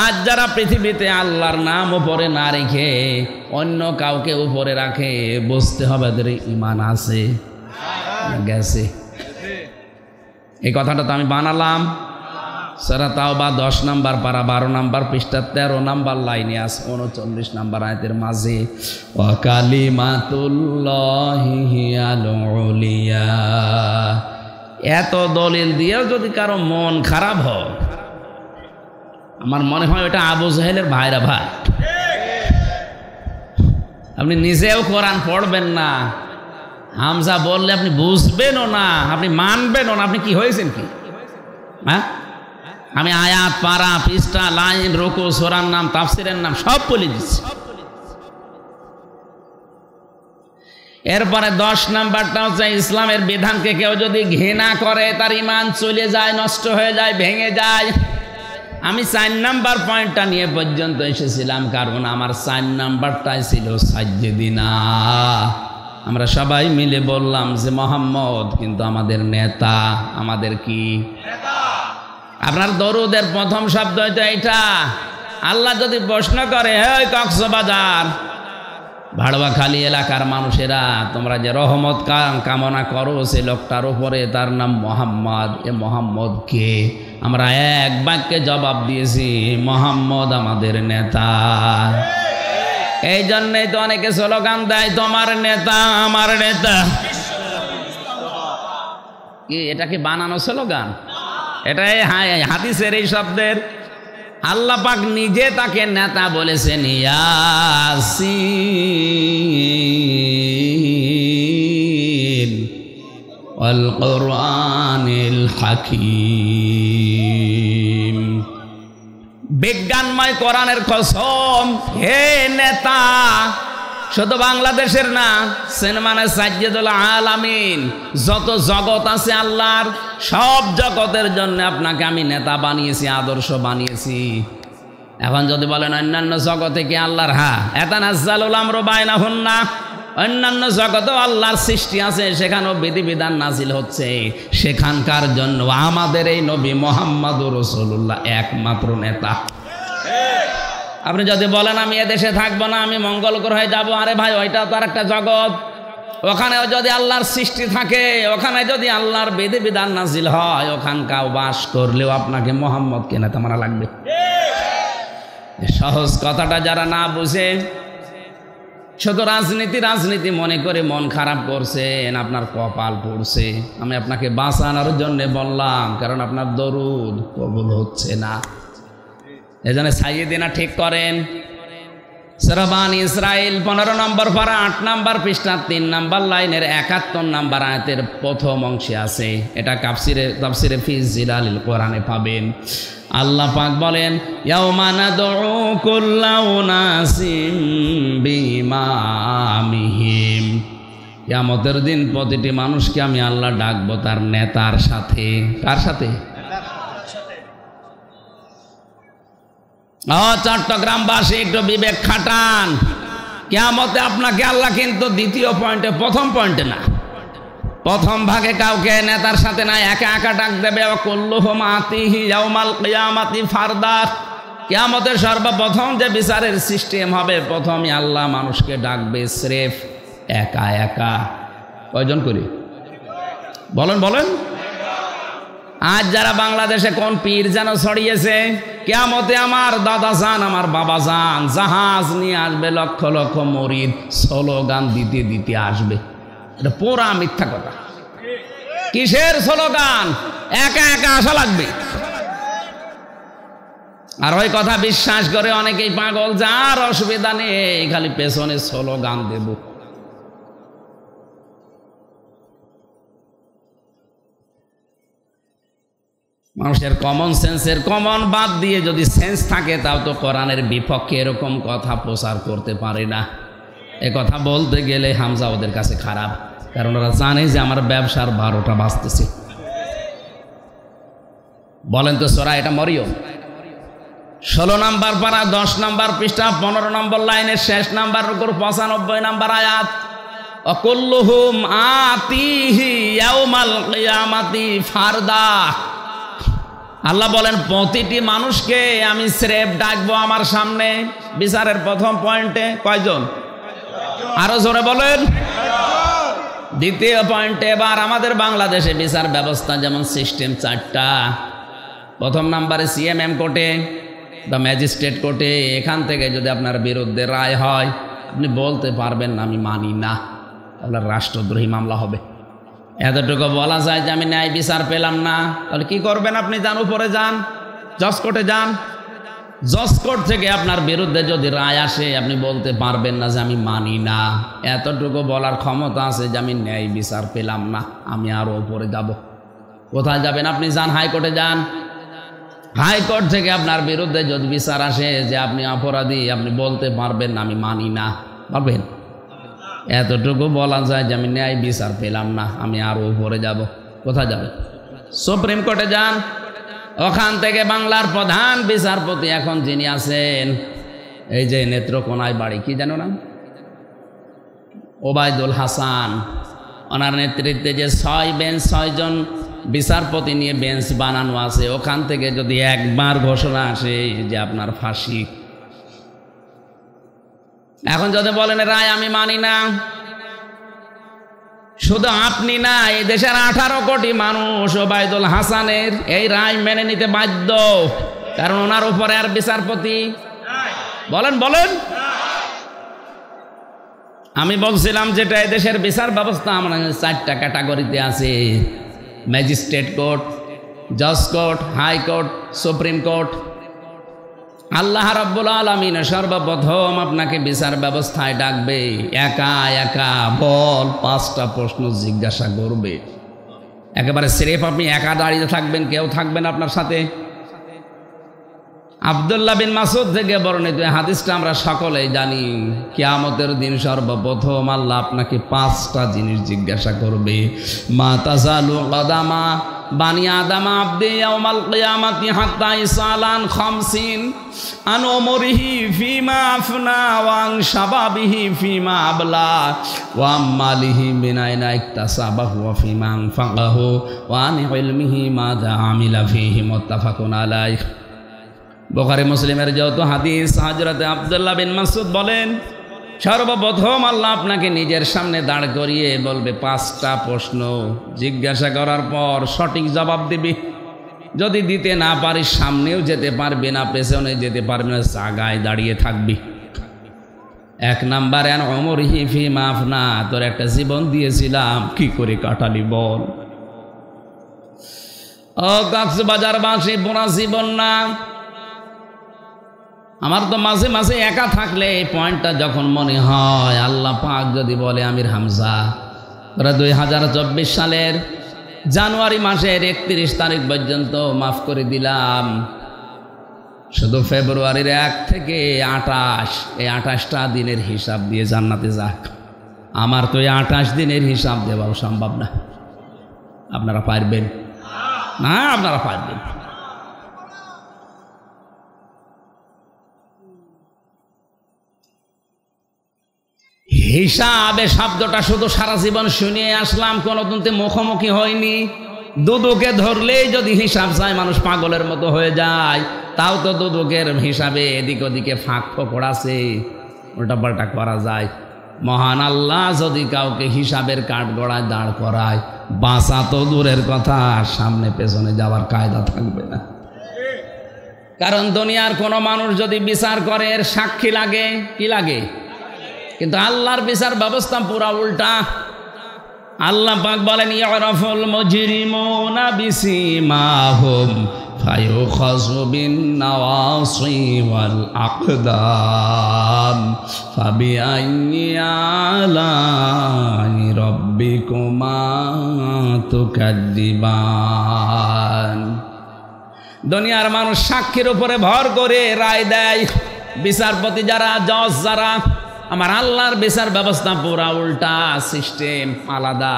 Speaker 1: আজ যারা পৃথিবীতে আল্লাহর নাম উপরে না রেখে অন্য কাউকে উপরে রাখে, বুঝতে হবে তাদের ঈমান আছে না গেছে। এই কথাটা তো আমি বানালাম। সূরা তাওবা 10 নম্বর পারা 12 নম্বর পৃষ্ঠা 13 নম্বর লাইনে আছে, 39 নম্বর আয়াতের মাঝে, ওয়া কালিমাতুল্লাহি হিয়াল উলিয়া। এত দলিল দিয়েও যদি কারো মন খারাপ হয়, আমার মনে হয় এটা আবু জাহেলের ভাইরা ভাই। আপনি নিজেও কোরআন পড়বেন না, হামজা বললে আপনি বুঝবেনও না, আপনি মানবেনও না। আপনি কি হয়েছেন কি? হ্যাঁ, আমি আয়াত, পারা, পৃষ্ঠা, লাইন, রুকু, সূরার নাম, তাফসিরের নাম সব বলে দিচ্ছি। এরপরে 10 নাম্বারটা হচ্ছে, ইসলামের বিধানকে কেউ যদি ঘৃণা করে তার ঈমান চলে যায়, নষ্ট হয়ে যায়, ভেঙে যায়। আমি 4 নাম্বার পয়েন্টটা নিয়ে পর্যন্ত এসেছিলাম, কারণ আমার 4 নাম্বারটাই ছিল সাজ্জেদিনা। আমরা সবাই মিলে বললাম যে মুহাম্মদ কিন্তু আমাদের নেতা। আমাদের কি নেতা? আপনার দরুদের প্রথম শব্দ হয়তো এইটা। আল্লাহ যদি প্রশ্ন করে, এই কক্সবাজার, ভাড়ুয়াখালী এলাকার মানুষেরা, তোমরা যে রহমত কামনা করো সে লোকটার উপরে, তার নাম মুহাম্মদ, এ মুহাম্মদ কে? আমরা এক বাক্যে জবাব দিয়েছি, মুহাম্মদ আমাদের নেতা। এই জন্যই তো অনেকে স্লোগান দেয়, তোমার নেতা আমার নেতা। কি এটা কি বানানো স্লোগান? এটাই হাদিসের এই শব্দের। আল্লাহ পাক নিজে তাকে নেতা বলেছেন, ইয়াসিন ওয়াল কুরআনিল হাকীম। বিজ্ঞানময় কোরআনের কসম, হে নেতা, শুধু বাংলাদেশের না, মানে সাজ্জেদুল আলামিন, যত জগৎ আছে আল্লাহর, সব জগতের জন্য আপনাকে আমি নেতা বানিয়েছি, আদর্শ বানিয়েছি। এখন যদি বলেন অন্যান্য জগতে কি আল্লাহর? হ্যাঁ, ইয়াতানাজ্জালুল আমরু বাইনাহুন্না, অন্যান্য জগতেও আল্লাহর সৃষ্টি আছে, সেখানেও বিধিবিধান নাজিল হচ্ছে। সেখানকার জন্য আমাদের এই নবী মুহাম্মদুর রাসূলুল্লাহ একমাত্র নেতা। আপনি যদি বলেন আমি এদেশে থাকবো না, আমি মঙ্গল গ্রহে যাবো, আরে ভাই ওইটা তো আর একটা জগৎ। ওখানেও যদি আল্লাহর সৃষ্টি থাকে, ওখানে যদি আল্লাহর বিধিবিধান নাজিল হয়, ওখানকাও বাস করলেও আপনাকে মুহাম্মদকে নেতা মানা লাগবে। সহজ কথাটা যারা না বুঝে, শুধু রাজনীতি মনে করে মন খারাপ করছেন, আপনার কপাল পড়ছে। আমি আপনাকে বাঁচানোর জন্য বললাম, কারণ আপনার দরুদ কবুল হচ্ছে না। এজন্য সাইয়েদিনা ঠিক করেন। সূরা বানী ইসরাইল 15 নম্বর পারা 8 নম্বর পৃষ্ঠা 3 নম্বর লাইনের 71 নম্বর আয়াতের প্রথম অংশে আছে। এটা তাফসিরে ফি জিলালিল কোরআনে পাবেন। আল্লাহ পাক বলেন, ইয়াউমা নাদউ কুল্লা উনাসিম বিইমামিহিম। কিয়ামতের দিন প্রতিটি মানুষকে আমি আল্লাহ ডাকবো তার নেতার সাথে। কার সাথে? চট্টগ্রামবাসী একটু বিবেক খাটান। কিয়ামতে আপনাকে আল্লাহ কিন্তু দ্বিতীয় পয়েন্টে, প্রথম পয়েন্টে না, প্রথম ভাগে কাউকে নেতার সাথে না, একা একা ডাক দেবে। কুল্লুহুম আতিহি ইয়াউমাল কিয়ামাতি ফারদা। কিয়ামতের সর্বপ্রথম যে বিচারের সিস্টেম হবে, প্রথমে আল্লাহ মানুষকে ডাকবে স্রেফ একা একা। কয়জন করি? বলেন। আজ যারা বাংলাদেশে কোন পীর যেন ছড়িয়েছে, কিয়ামতে আমার দাদা যান, আমার বাবা যান, জাহাজ নিয়ে আসবে, লক্ষ লক্ষ মুরিদ স্লোগান দিতে দিতে আসবে। এটা পুরা মিথ্যা কথা। কিসের স্লোগান? একা একা আসা লাগবে। আর ওই কথা বিশ্বাস করে অনেকেই পাগল, যার অসুবিধা নেই, খালি পেছনে স্লোগান দেব। মানুষের কমন সেন্সের কমন বাদ দিয়ে যদি সেন্স থাকে তাও তো কোরআনের বিপক্ষে এরকম কথা প্রচার করতে পারে না। এ কথা বলতে গেলে হামজা ওদের কাছে খারাপ, কারণ ওরা জানে যে আমার ব্যবসার 12টা বাজতেছে। বলেন তো সূরা এটা মরিয়ম 16 নম্বর পারা 10 নম্বর পৃষ্ঠা 15 নম্বর লাইনের শেষ নাম্বার উপর 95 নম্বর আয়াত, অকুল্লুহুম আতিহি ইয়াউমাল কিয়ামাতি ফারদা। আল্লাহ বলেন প্রতিটি মানুষকে আমি স্রেফ ডাকবো আমার সামনে বিচারের প্রথম পয়েন্টে। কয়জন? আরো জোরে বলেন। দ্বিতীয় পয়েন্টে, এবার আমাদের বাংলাদেশে বিচার ব্যবস্থা যেমন সিস্টেম 4টা। প্রথম নাম্বারে সিএমএম কোর্টে বা ম্যাজিস্ট্রেট কোর্টে, এখান থেকে যদি আপনার বিরুদ্ধে রায় হয় আপনি বলতে পারবেন না আমি মানি না, তাহলে রাষ্ট্রদ্রোহী মামলা হবে। এতটুকু বলা যায় যে আমি ন্যায় বিচার পেলাম না, তাহলে কি করবেন আপনি? যান উপরে, যান জজ কোর্টে যান। জজ কোর্ট থেকে আপনার বিরুদ্ধে যদি রায় আসে আপনি বলতে পারবেন না যে আমি মানি না। এতটুকু বলার ক্ষমতা আছে যে আমি ন্যায় বিচার পেলাম না, আমি আরও উপরে যাব। কোথায় যাবেন আপনি? যান হাইকোর্টে যান। হাইকোর্ট থেকে আপনার বিরুদ্ধে যদি বিচার আসে যে আপনি অপরাধী, আপনি বলতে পারবেন না আমি মানি না, পারবেন? এতটুকু বলা যায় যে আমি ন্যায় বিচার পেলাম না, আমি আরও উপরে যাব। কোথায় যাবেন? সুপ্রিম কোর্টে যান। ওখান থেকে বাংলার প্রধান বিচারপতি এখন যিনি আছেন, এই যে নেত্রকোনায় বাড়ি, কি জানো না, ওবায়দুল হাসান, ওনার নেতৃত্বে যে 6 বেঞ্চ 6 জন বিচারপতি নিয়ে বেঞ্চ বানানো আছে, ওখান থেকে যদি একবার ঘোষণা আসে যে আপনার ফাঁসি, এখন যদি বলেন রায় আমি মানি না, শুধু আপনি না, এই দেশের 18 কোটি মানুষ ওবায়দুল হাসানের এই রায় মেনে নিতে বাধ্য, কারণ ওনার উপরে আর বিচারপতি বলেন বলেন। আমি বলছিলাম যেটা এই দেশের বিচার ব্যবস্থা আমরা 4টা ক্যাটাগরিতে আছে: ম্যাজিস্ট্রেট কোর্ট, জজ কোর্ট, হাইকোর্ট, সুপ্রিম কোর্ট। আল্লাহ রাব্বুল আলামিন সর্বপ্রথম আপনাকে বিচার ব্যবস্থায় ডাকবে, একা একা বল 5টা প্রশ্ন জিজ্ঞাসা করবে। একেবারে স্রেফ আপনি একা দাঁড়িয়ে থাকবেন, কেউ থাকবেন আপনার সাথে। আব্দুল্লাহ বিন মাসউদ থেকে বর্ণিত হাদিসটা আমরা সকলেই জানি, কিয়ামতের দিন সর্বপ্রথম আল্লাহ আপনাকে 5টা জিনিস জিজ্ঞাসা করবে। মা তাজালু কদামা বানি আদম আবদি ইয়াউমাল কিয়ামাতি হাত্তা ইসালান 50 আন উমরিহি ফিমা আফনা ওয়া আন শাবাবিহি ফিমা আবলা ওয়া মালিহি মিন আইনা ইকতাসাবাহু ওয়া ফিমা আনফাকাহু ওয়া আন ইলমিহি মাযা আমিলা ফিহি মুত্তাফাকুন আলাইহি। বুখারী মুসলিমের যত হাদিস, হযরত আব্দুল্লাহ বিন মাসউদ বলেন, সর্বপ্রথম আল্লাহ আপনাকে নিজের সামনে দাঁড় করিয়ে বলবে 5টা প্রশ্ন জিজ্ঞাসা করার পর সঠিক জবাব দিবি। যদি দিতে না পারিস সামনেও যেতে পারবি না, পেছনে যেতে পারবি না, জায়গায় দাঁড়িয়ে থাকবি। 1 নাম্বার, আন উমরিহি ফিমা আফনা, তোর একটা জীবন দিয়েছিলাম কি করে কাটালি বল। ও কক্সবাজারবাসী, পুরা জীবন না, আমার তো মাঝে মাঝে একা থাকলে এই পয়েন্টটা যখন মনে হয়, আল্লাহ পাক যদি বলে আমির হামজা ওরা 2024 সালের জানুয়ারি মাসের 31 তারিখ পর্যন্ত মাফ করে দিলাম, শুধু ফেব্রুয়ারির 1 থেকে 28, এই 28টা দিনের হিসাব দিয়ে জান্নাতে যাক। আমার তো এই 28 দিনের হিসাব দেওয়াও সম্ভব না। আপনারা পারবেন না? আপনারা পারবেন? হিসাবে শব্দটা শুধু সারা জীবন শুনিয়ে আসলাম, কোনোদিন মুখোমুখি হয়নি। দুদুকে ধরলেই যদি হিসাব চায় মানুষ পাগলের মতো হয়ে যায়। তাও তো দুদুকের হিসাবে এদিক ওদিকে ফাঁক ফোকর আছে, উল্টাপাল্টা করা যায়। মহান আল্লাহ যদি কাউকে হিসাবের কাঠগড়ায় দাঁড় করায়, বাঁচা তো দূরের কথা, সামনে পেছনে যাওয়ার কায়দা থাকবে না। কারণ দুনিয়ার কোনো মানুষ যদি বিচার করে এর সাক্ষী লাগে, কি লাগে? কিন্তু আল্লাহর বিচার ব্যবস্থা পুরা উল্টা। আল্লাহ পাক বলেন, ইয়ারাফুল মুজরিমুনা বিসিমাহুম ফায়ুখাযু বিন নাওয়াসি ওয়াল আকদাম ফাবিআইয়ি আলাই রাব্বিকুমা তুকাদ্দিবান। দুনিয়ার মানুষ সাক্ষীর উপরে ভর করে রায় দেয়। বিচারপতি যারা, জজ যারা, আমার আল্লাহর বিচার ব্যবস্থা পুরা উল্টা সিস্টেম, আলাদা।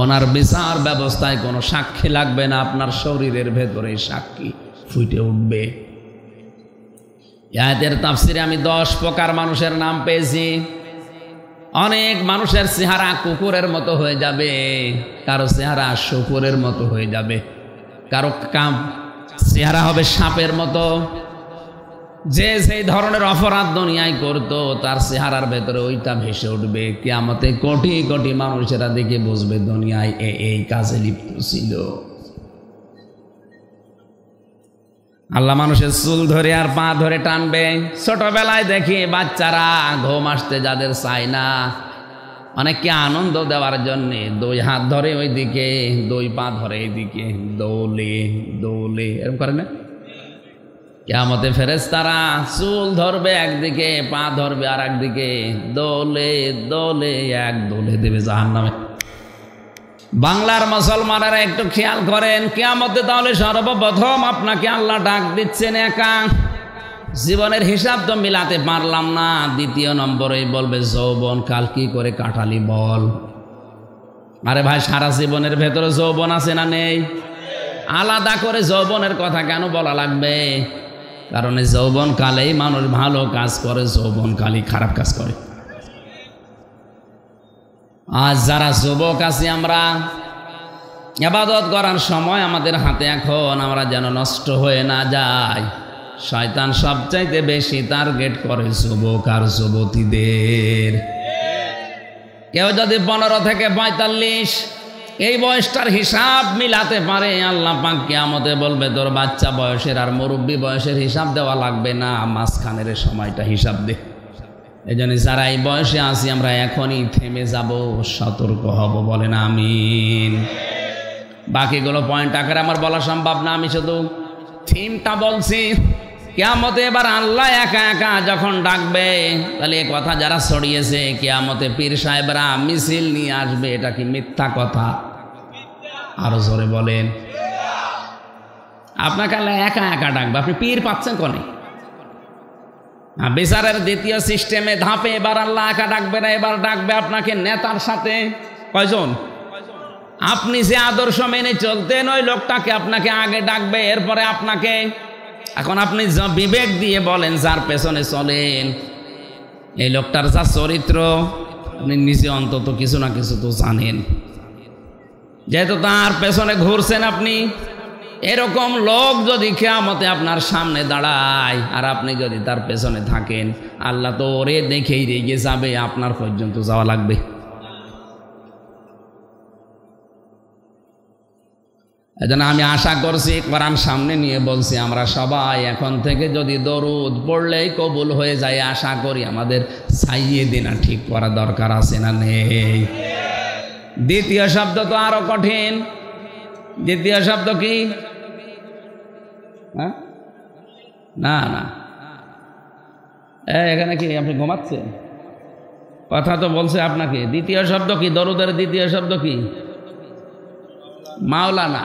Speaker 1: ওনার বিচার ব্যবস্থায় কোনো সাক্ষী লাগবে না, আপনার শরীরের ভেতরে সাক্ষী ফুটে উঠবে। আয়াতের তাফসিরে আমি 10 প্রকার মানুষের নাম পেয়েছি। অনেক মানুষের চেহারা কুকুরের মতো হয়ে যাবে, কারো চেহারা শুকুরের মতো হয়ে যাবে, কারো চেহারা হবে সাপের মতো। যে সেই ধরনের অপরাধ দুনিয়ায় করতো তার চেহারার ভেতরে ওইটা ভেসে উঠবে। কিয়ামতে কোটি কোটি মানুষেরা দেখে বুঝবে দুনিয়ায় এই কাজে লিপ্ত ছিল। আল্লাহ মানুষের চুল ধরে আর পা ধরে টানবে। ছোটবেলায় দেখি বাচ্চারা ঘুম আসতে যাদের চায় না, অনেককে আনন্দ দেওয়ার জন্য 2 হাত ধরে ওইদিকে, 2 পা ধরে এইদিকে দৌলে দৌলে এরকম করে না? কিয়ামতে ফেরেশতারা চুল ধরবে একদিকে, পা ধরবে আর একদিকে, দোলে দোলে এক দোলে দেবে জাহান্নামে। বাংলার মুসলমানেরা একটু খেয়াল করেন, কিয়ামতে তাহলে সর্বপ্রথম আপনাকে আল্লাহ ডাক দিচ্ছেন একা। জীবনের হিসাব তো মিলাতে পারলাম না, দ্বিতীয় নম্বরে বলবে যৌবন কাল কি করে কাটালি বল। আরে ভাই, সারা জীবনের ভেতরে যৌবন আছে না নেই? আলাদা করে যৌবনের কথা কেন বলা লাগবে? কারণ এই যৌবন কালেই মানুষ ভালো কাজ করে, যৌবন কালেই খারাপ কাজ করে। আজ যারা যুবক আছি আমরা, ইবাদত করার সময় আমাদের হাতে এখন, আমরা যেন নষ্ট হয়ে না যাই। শয়তান সবচাইতে বেশি টার্গেট করে যুবক আর যুবতীদের। কেউ যদি 15 থেকে 45 এই বয়সটার হিসাব মিলাতে পারে, আল্লাহ পাক কিয়ামতে বলবে তোর বাচ্চা বয়সের আর মুরব্বী বয়সের হিসাব দেওয়া লাগবে না, মাঝখানের সময়টা হিসাব দে। এই জন্য যারা এই বয়সে আছি আমরা এখনই থেমে যাব, সতর্ক হব, বলেন আমিন। বাকিগুলো পয়েন্ট আকারে আমার বলা সম্ভব না, আমি শুধু থিমটা বলছি। কিয়ামতে এবার আল্লাহ একা একা যখন ডাকবে, তাহলে এ কথা যারা ছড়িয়েছে কিয়ামতে পীর সাহেবরা মিছিল নিয়ে আসবে, এটা কি মিথ্যা কথা? আরো জোরে বলেন। আপনাকে আল্লাহ একা একা ডাকবে, আপনি পীর পাচ্ছেন কোনে? বিচারের দ্বিতীয় সিস্টেমে ধাপে এবার আল্লাহ একা ডাকবে না, এবার ডাকবে আপনাকে নেতার সাথে। কয়জন? আপনি যে আদর্শ মেনে চলতেন ওই লোকটাকে আপনাকে আগে ডাকবে, এরপরে আপনাকে। এখন আপনি বিবেক দিয়ে বলেন, যার পেছনে চলেন এই লোকটার যা চরিত্র, আপনি নিজে অন্তত কিছু না কিছু তো জানেন, যেহেতু তার পেছনে ঘুরছেন আপনি। এরকম লোক যদি কিয়ামতে আপনার সামনে দাঁড়ায় আর আপনি যদি তার পেছনে থাকেন, আল্লাহ তো ওরে দেখেই রেগে যাবে, আপনার পর্যন্ত যাওয়া লাগবে। এজন্য আমি আশা করছি, কোরআন সামনে নিয়ে বলছি, আমরা সবাই এখন থেকে যদি দরুদ পড়লেই কবুল হয়ে যায়, আশা করি আমাদের ছাইয়ে দিনা ঠিক করা দরকার আছে না নেই? দ্বিতীয় শব্দ তো আরো কঠিন। দ্বিতীয় শব্দ কি? না না, এখানে কি আপনি ঘুমাচ্ছেন? কথা তো বলছে আপনাকে। দ্বিতীয় শব্দ কি? দরুদের দ্বিতীয় শব্দ কি? মাওলানা।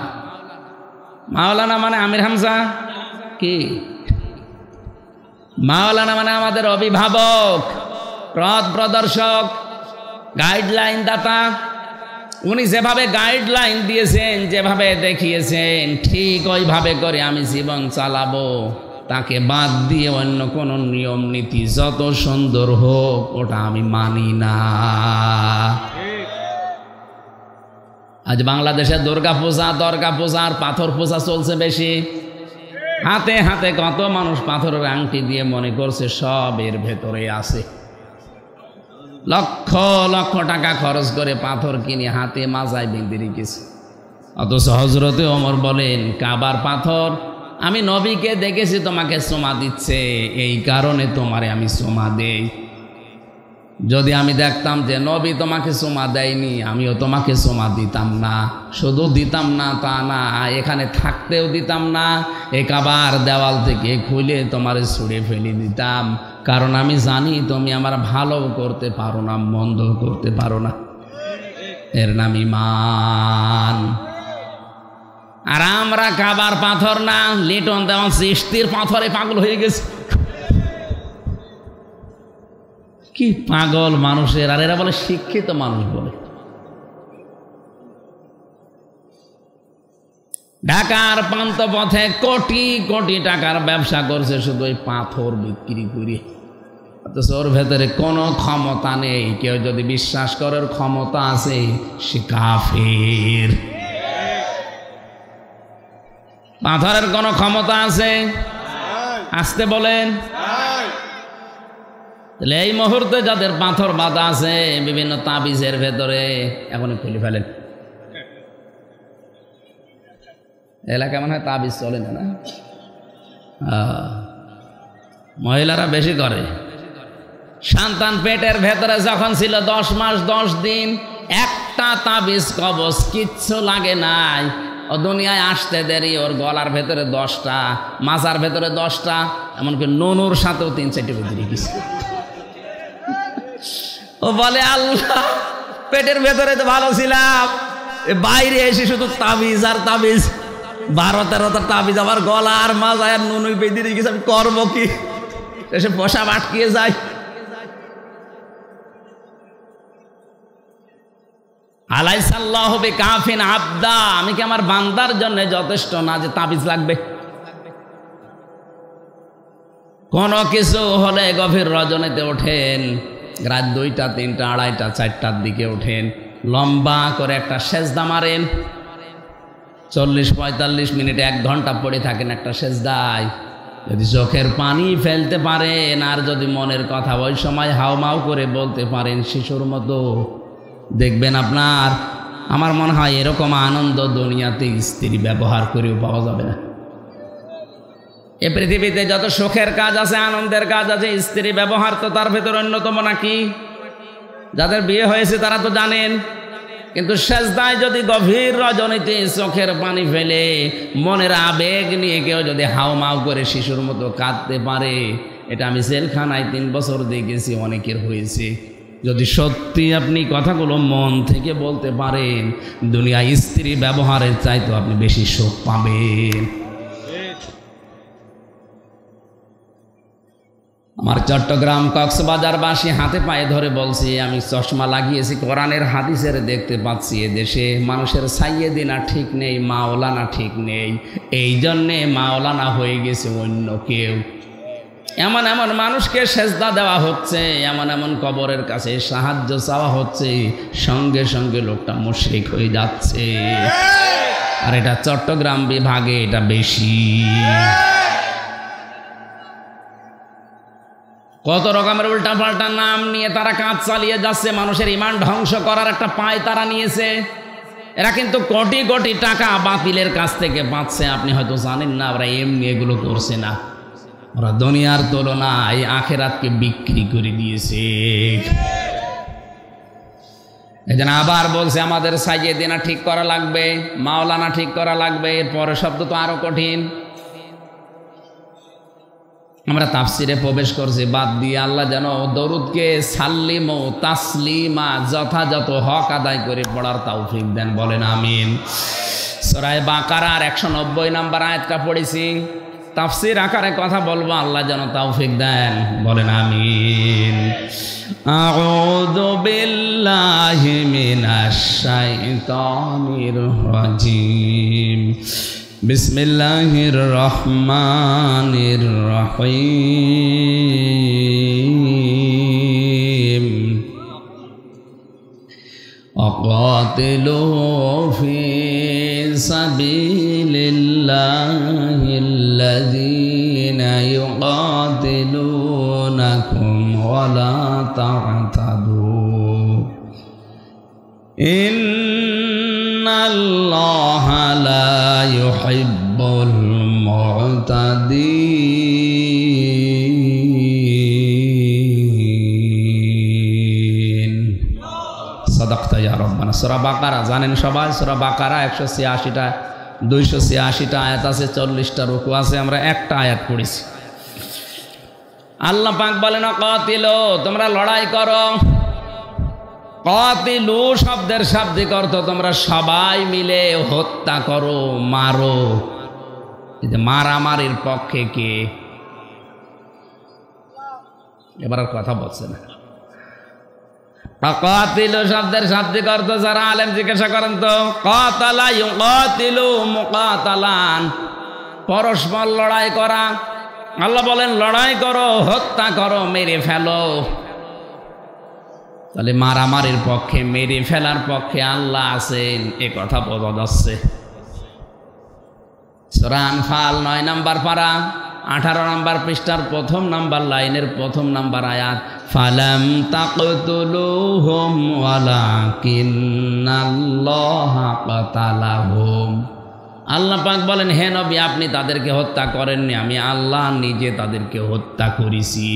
Speaker 1: মাওলানা মানে আমির হামজা কি? মাওলানা মানে আমাদের অভিভাবক, পথ প্রদর্শক, গাইডলাইন দাতা। উনি যেভাবে গাইডলাইন দিয়েছেন, যেভাবে দেখিয়েছেন, ঠিক ওইভাবে করে আমি জীবন চালাবো। তাকে বাদ দিয়ে অন্য কোনো নিয়ম নীতি যত সুন্দর হোক ওটা আমি মানি না। আজ বাংলাদেশে দুর্গা পূজা, দর্গা পূজা আর পাথর পূজা চলছে বেশি। হাতে হাতে কত মানুষ পাথরের আংটি দিয়ে মনে করছে সব এর ভেতরে আছে। লক্ষ লক্ষ টাকা খরচ করে পাথর কিনে হাতে মাজায় বেঁধে রেখেছে। অথচ হযরতে ওমর বলেন, কাবার পাথর আমি নবীকে দেখেছি তোমাকে চুমা দিচ্ছে, এই কারণে তোমারে আমি চুমা দেই। যদি আমি দেখতাম যে নবী তোমাকে চুমা দেয়নি, আমিও তোমাকে চুমা দিতাম না। শুধু দিতাম না তা না, এখানে থাকতেও দিতাম না, এ কাবার দেওয়াল থেকে খুলে তোমারে ছুঁড়ে ফেলে দিতাম। কারণ আমি জানি তুমি আমার ভালো করতে পারো না, মন্দ করতে পারো না। এর নাম ঈমান। আর আমরা কাবার পাথর না, লিটন দেওয়ান চিশতির পাথরে পাগল হয়ে গেছে। কি পাগল মানুষের, আর এরা বলে শিক্ষিত মানুষ বলে। ঢাকার পান্থপথে কোটি কোটি টাকার ব্যবসা করছে শুধু ওই পাথর বিক্রি করে, অথচ ওর ভেতরে কোনো ক্ষমতা নেই। কেউ যদি বিশ্বাস করে ওর ক্ষমতা আছে, সে কাফের। পাথরের কোনো ক্ষমতা আছে? আসতে বলেন। তাহলে এই মুহূর্তে যাদের পাথর বাঁধা আছে বিভিন্ন তাবিজের ভেতরে, এখনই খুলে ফেলেন। এলাকা মনে হয় তাবিজ চলে না, না? মহিলারা বেশি করে। সন্তান পেটের ভেতরে যখন ছিল 10 মাস 10 দিন, একটা তাবিজ কবজ কিচ্ছু লাগে নাই। ও দুনিয়ায় আসতে দেরি, ওর গলার ভেতরে 10টা, মাজার ভেতরে 10টা, এমনকি নুনুর সাথেও 3-4টে বেরিয়ে গেছে। ও বলে আল্লাহ, পেটের ভেতরে তো ভালো ছিলাম, বাইরে এসে শুধু তাবিজ আর তাবিজ, 12-13টা তাবিজ আমার গলা আর মাজায় আর নুনুই বেরিয়ে গেছে, আমি করবো কি? এসে পোশাক আটকিয়ে যায়। আলাইসাল্লাহু বিকাফিন আবদা, আমি কি আমার বান্দার জন্য যথেষ্ট না যে তাবিজ লাগবে? কোন কিছু হলে গভীর রজনীতে ওঠেন, রাত 2টা 3টা 2:30 4টার দিকে ওঠেন, লম্বা করে একটা সেজদা মারেন, 40-45 মিনিট 1 ঘন্টা পড়ে থাকেন একটা সেজদায়। যদি চোখের পানি ফেলতে পারেন আর যদি মনের কথা ওই সময় হাউমাউ করে বলতে পারেন শিশুর মতো, দেখবেন আপনার, আমার মনে হয় এরকম আনন্দ দুনিয়াতে স্ত্রী ব্যবহার করেও পাওয়া যাবে না। এ পৃথিবীতে যত সুখের কাজ আছে, আনন্দের কাজ আছে, স্ত্রী ব্যবহার তো তার ভেতর অন্যতম নাকি? যাদের বিয়ে হয়েছে তারা তো জানেন। কিন্তু সেজদায় যদি গভীর রজনীতে চোখের পানি ফেলে মনের আবেগ নিয়ে কেউ যদি হাউমাউ করে শিশুর মতো কাঁদতে পারে, এটা আমি জেলখানায় 3 বছর দেখেছি, অনেকের হয়েছে। যদি সত্যি আপনি কথাগুলো মন থেকে বলতে পারেন, দুনিয়া স্ত্রী ব্যবহারের চাইতে আপনি বেশি সুখ পাবেন। আমার চট্টগ্রাম কক্সবাজারবাসী হাতে পায়ে ধরে বলছি, আমি চশমা লাগিয়েছি, কোরআনের হাদিসের দেখতে পাচ্ছি এদেশে মানুষের সাইয়েদিনা ঠিক নেই, মাওলানা ঠিক নেই, এই জন্যে মাওলানা হয়ে গেছে অন্য কেউ। এমন এমন মানুষকে সেজদা দেওয়া হচ্ছে, এমন এমন কবরের কাছে সাহায্য চাওয়া হচ্ছে, সঙ্গে সঙ্গে লোকটা মুশরিক হয়ে যাচ্ছে। আর এটা চট্টগ্রাম বিভাগে এটা বেশি। কত রকমের উল্টাপাল্টা নাম নিয়ে তারা কাজ চালিয়ে যাচ্ছে, মানুষের ঈমান ধ্বংস করার একটা পায় তারা নিয়েছে। এরা কিন্তু কোটি কোটি টাকা বাতিলের কাছ থেকে পাচ্ছে, আপনি হয়তো জানেন না। ওরা এমনি এগুলো করছে না, ওরা দুনিয়ার তুলনায় আখেরাতকে বিক্রি করে দিয়েছে। এজন্য আবার বলছে আমাদের সাইয়েদিনা ঠিক করা লাগবে, মাওলানা ঠিক করা লাগবে। এরপরে শব্দ তো আরো কঠিন। আমরা তাফসিরে প্রবেশ করছি বাদ দিয়ে, আল্লাহ যেন দরুদকে সাল্লিম ও তাসলিমা যথাযথ হক আদায় করে পড়ার তৌফিক দেন, বলেন আমিন। সূরা বাকারার 190 নম্বর আয়াতটা পড়েছি, তাফসির আকারে কথা বলবো, আল্লাহ যেন তৌফিক দেন, বলেন আমিন। আউযু বিল্লাহি মিনাশ শাইতানির রাজিম। বিসমিল্লাহির রহমানির রহিম। আকাতিলু ফি সাবিলিল্লাহিল্লাযীনা ইউকাতিলুনাকুম ওয়া লা তা'তাদু ইন্নাল্লাহা লা ইউহিব্বুল মু'তাদিন। সাদাকতা ইয়া রাব্বানা। সূরা বাকারা জানেন সবাই, সূরা বাকারা 186টা 286টা আয়াত আছে, 40টা রুকু আছে, আমরা একটা আয়াত পড়েছি। আল্লাহ পাক বলেন কাতিলো, তোমরা লড়াই করো, কাতিলু শব্দের শাব্দিক অর্থ তোমরা সবাই মিলে হত্যা করো, মারো। এই যে মারামারির পক্ষে কে? এবার আর কথা বলছে না। কাতিলু শব্দের শাব্দিক অর্থ যারা আলেম জিজ্ঞাসা করেন তো, কাতালা ইউকাতিলু মুকাতালান, পরস্পর লড়াই করা। আল্লাহ বলেন লড়াই করো, হত্যা করো, মেরে ফেলো। তাহলে মারামারির পক্ষে, মেরে ফেলার পক্ষে আল্লাহ আছেন, এ কথা বোঝা যাচ্ছে। সূরা আনফাল ৯ নম্বর পারা 18 নম্বর পৃষ্ঠার 1 নম্বর লাইনের 1 নম্বর আয়াত, ফালাম তাকতুলুহুম ওয়ালাকিন্নাল্লাহা কাতালাহুম। আল্লাহ পাক বলেন, হে নবী আপনি তাদেরকে হত্যা করেননি, আমি আল্লাহ নিজে তাদেরকে হত্যা করেছি।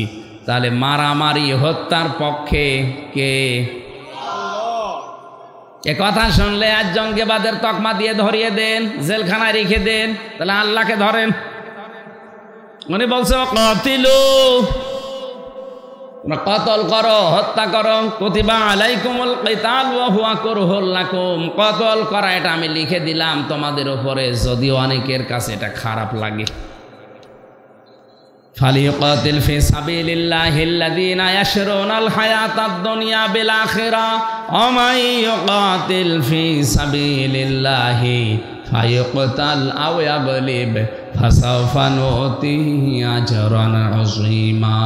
Speaker 1: তাহলে মারামারি হত্যার পক্ষে কে? এ কথা শুনলে আজ জঙ্গিবাদের তকমা দিয়ে ধরিয়ে দেন, জেলখানায় রেখে দেন, তাহলে আল্লাহকে ধরেন। উনি বলছে কাতিলু, কতল করো, হত্যা করো। কুতিবা আলাইকুমুল কিতাল ওয়া হুয়া কুরহুল লাকুম, কতল করা এটা আমি লিখে দিলাম তোমাদের উপরে, যদিও অনেকের কাছে এটা খারাপ লাগে। ফালিয়াকাতিল ফি সাবিলিল্লাহিল্লাযীনা ইয়াশরুনাল হায়াতাদ দুনিয়া বিল আখিরা ওয়া মান ইউকাতিল ফি সাবিলিল্লাহি ফায়াকতাল আও ইয়াগলিব ফাসাওফা নুতিহি আজরান আযীমা।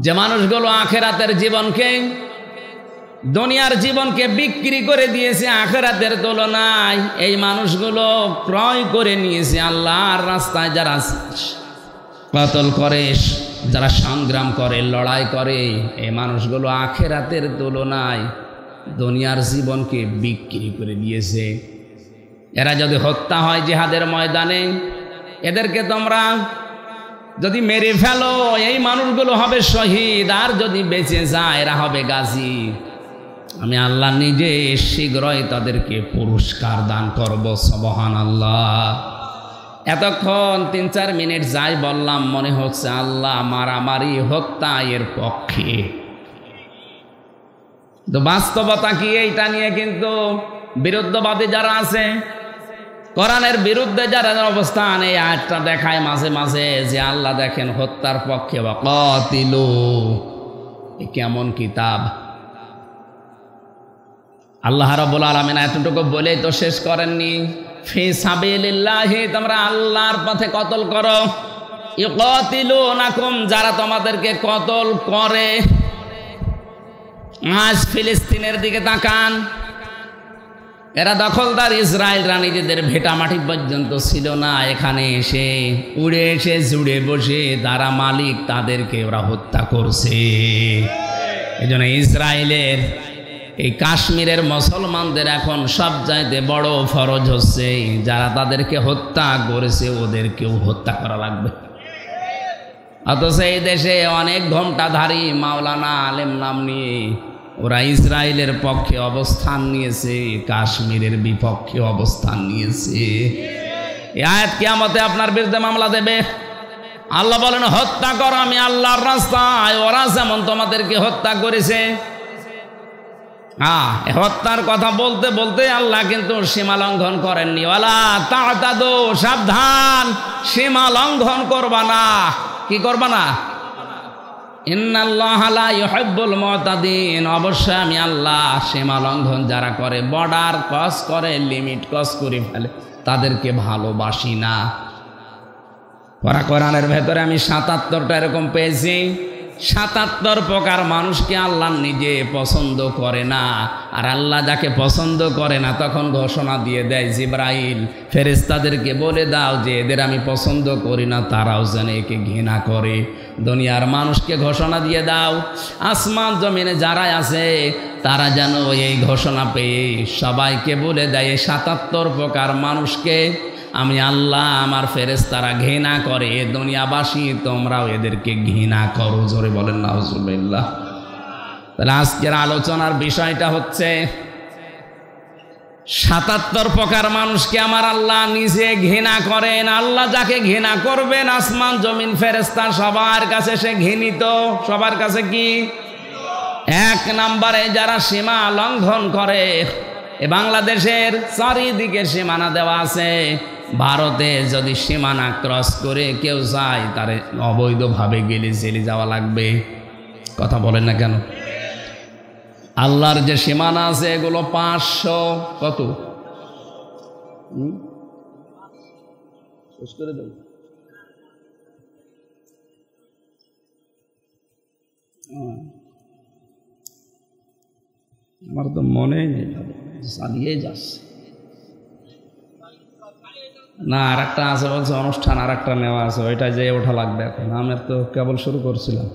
Speaker 1: যে মানুষগুলো আখিরাতের জীবনকে, দুনিয়ার জীবনকে বিক্রি করে দিয়েছে আখিরাতের তুলনায়, এই মানুষগুলো ক্রয় করে নিয়েছে আল্লাহর রাস্তায়। যারা কতল করে, যারা সংগ্রাম করে, লড়াই করে, এই মানুষগুলো আখিরাতের তুলনায় দুনিয়ার জীবনকে বিক্রি করে দিয়েছে। এরা যদি হত্যা হয় জিহাদের ময়দানে, এদেরকে তোমরা যদি মেরে ফেলো, এই মানুষগুলো হবে শহীদ, আর যদি বেঁচে যায় এরা হবে গাজী। আমি আল্লাহ নিজে শীঘ্রই তাদেরকে পুরস্কার দান করব। সুবহানাল্লাহ। এতক্ষণ ৩-৪ মিনিট যাই বললাম, মনে হচ্ছে আল্লাহ মারামারি হত্যা এর পক্ষে। তো বাস্তবতা কি? এইটা নিয়ে কিন্তু বিরুদ্ধবাদী যারা আছে, কোরআনের বিরুদ্ধে যারা অবস্থান, এই আয়াতটা দেখায় মাঝে মাঝে যে আল্লাহ দেখেন হত্যার পক্ষে। ওয়াকাতিলু, কেমন কিতাব! আল্লাহ রাব্বুল আলামিন এতটুকু বলেই তো শেষ করেননি। ফি সাবিলিল্লাহি, তোমরা আল্লাহর পথে কতল করো। ইউকাতিলুনাকুম, যারা তোমাদেরকে কতল করে। আজ ফিলিস্তিনের দিকে তাকান, এরা দখলদার ইসরায়েলরা নিজেদের ভেটামাটি পর্যন্ত ছিল না, এখানে এসে উড়ে এসে জুড়ে বসে তারা মালিক, তাদেরকে ওরা হত্যা করছে। এই জন্য ইসরায়েলের এই কাশ্মীরের মুসলমানদের এখন সবচাইতে বড় ফরজ হচ্ছে, যারা তাদেরকে হত্যা করেছে ওদেরকেও হত্যা করা লাগবে। অথচ এই দেশে অনেক ঘোমটাধারী মাওলানা আলেম নাম নিয়ে ওরা ইসরায়েলের পক্ষে অবস্থান নিয়েছে, কাশ্মীরের বিপক্ষে অবস্থান নিয়েছে। এই আয়াত কিয়ামতে আপনার বিরুদ্ধে মামলা দেবে। আল্লাহ বলেন হত্যা করো, আমি আল্লাহর রাস্তায়। ওরা যেমন তোমাদেরকে হত্যা করেছে। হত্যার কথা বলতে বলতে আল্লাহ কিন্তু সীমা লঙ্ঘন করেননি। ওয়ালা তা'তাদু, সাবধান, সীমা লঙ্ঘন করবা না। কি করবা না? ইন্নাল্লাহা লা ইউহিব্বুল মুতাদিন, অবশ্যই আমি আল্লাহ সীমা লঙ্ঘন যারা করে, বর্ডার ক্রস করে, লিমিট ক্রস করে ফেলে, তাদেরকে ভালোবাসি না। কোরআনের ভেতরে আমি ৭৭টা এরকম পেয়েছি। ৭৭ প্রকার মানুষকে আল্লাহ নিজে পছন্দ করে না, আর আল্লাহ যাকে পছন্দ করে না তখন ঘোষণা দিয়ে দেয়, জিবরাইল ফেরেশতাদেরকে বলে দাও যে এদের আমি পছন্দ করি না, তারাও যেন একে ঘৃণা করে। দুনিয়ার মানুষকে ঘোষণা দিয়ে দাও, আসমান জমিনে যারা আছে তারা যেন এই ঘোষণা পেয়ে সবাইকে বলে দেয় ৭৭ প্রকার মানুষকে আমি আল্লাহ, আমার ফেরেশতারা ঘৃণা করে, দুনিয়াবাসী তোমরাও এদেরকে ঘৃণা করো। জোরে বলেন নাউজুবিল্লাহ। তাহলে আজকের আলোচনার বিষয়টা হচ্ছে ৭৭ প্রকার মানুষকে আমার আল্লাহ নিজে ঘৃণা করেন। আল্লাহ যাকে ঘৃণা করবেন, আসমান জমিন ফেরেশতা সবার কাছে সে ঘৃণিত। সবার কাছে কি? এক নম্বরে যারা সীমা লঙ্ঘন করে, এ বাংলাদেশের চারিদিকে সীমানা দেওয়া আছে, ভারতে যদি সীমানা ক্রস করে কেউ যায় তার অবৈধভাবে গেলে জেলে যাওয়া লাগবে। কথা বলেন না কেন? আল্লাহর যে সীমানা আছে এগুলো 500 কত করে দেব, আমার তো মনেই নেই, চালিয়ে যাচ্ছে না। আর একটা আছে বলছে অনুষ্ঠান, আর একটা নেওয়া আছে, ওইটা যে ওঠা লাগবে এখন। আমি তো কেবল শুরু করছিলাম,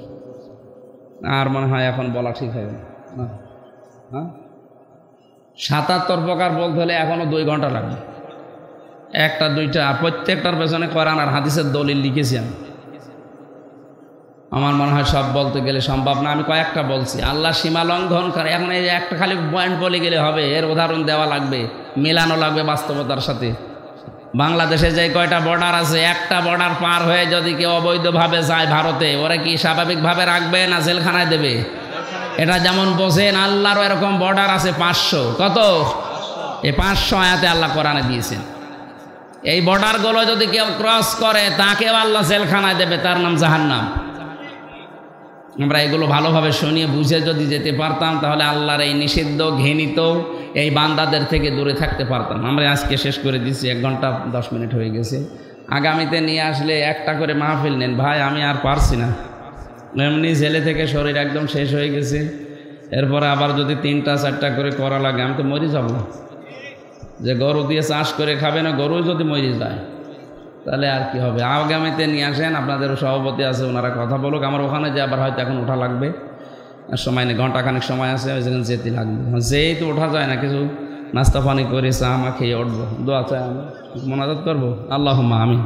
Speaker 1: আর মনে হয় এখন বলা ঠিক হবে না। হ্যাঁ, 77 প্রকার বলতে হলে এখনো 2 ঘন্টা লাগবে। একটা দুইটা প্রত্যেকটার পেছনে কোরআন আর হাদিসের দলিল লিখেছি আমি। আমার মনে হয় সব বলতে গেলে সম্ভব না, আমি কয়েকটা বলছি। আল্লাহ সীমা লঙ্ঘন করে, এখন এই একটা খালি পয়েন্ট বলে গেলে হবে, এর উদাহরণ দেওয়া লাগবে, মেলানো লাগবে বাস্তবতার সাথে। বাংলাদেশে যে কয়টা বর্ডার আছে, একটা বর্ডার পার হয়ে যদি কেউ অবৈধভাবে যায় ভারতে, ওরা কি স্বাভাবিকভাবে রাখবে না জেলখানায় দেবে? এটা যেমন বোঝেন, আল্লাহরও এরকম বর্ডার আছে 500। কত? এই 500 আয়াতে আল্লাহ কোরআনে দিয়েছেন। এই বর্ডারগুলো যদি কেউ ক্রস করে তাকেও আল্লাহ জেলখানায় দেবে, তার নাম জাহান্নাম। আমরা এগুলো ভালোভাবে শুনিয়ে বুঝে যদি যেতে পারতাম, তাহলে আল্লাহর এই নিষিদ্ধ ঘৃণিত এই বান্দাদের থেকে দূরে থাকতে পারতাম। আমরা আজকে শেষ করে দিচ্ছি, 1 ঘন্টা 10 মিনিট হয়ে গেছে। আগামীতে নিয়ে আসলে একটা করে মাহফিল নেন ভাই, আমি আর পারছি না। এমনি জেলে থেকে শরীর একদম শেষ হয়ে গেছে, এরপরে আবার যদি 3টা 4টা করে করা লাগে, আমি তো মরে যাব। যে গরু দিয়ে চাষ করে খাবে না, গরু যদি মরে যায় তাহলে আর কি হবে। আগামীতে নিয়ে আসেন, আপনাদের সভাপতি আছে, ওনারা কথা বলুক। আমার ওখানে যে আবার হয়তো এখন ওঠা লাগবে, আর সময় নেই, ঘন্টাখানেক সময় আছে, ওই যেখানে যেতে লাগবে। যেই তো ওঠা যায় না, কিছু নাস্তা পানি করে চা মা খেয়ে উঠবো। দোয়া চাই, আমি মোনাজাত করবো। আল্লাহুম্মা আমিন।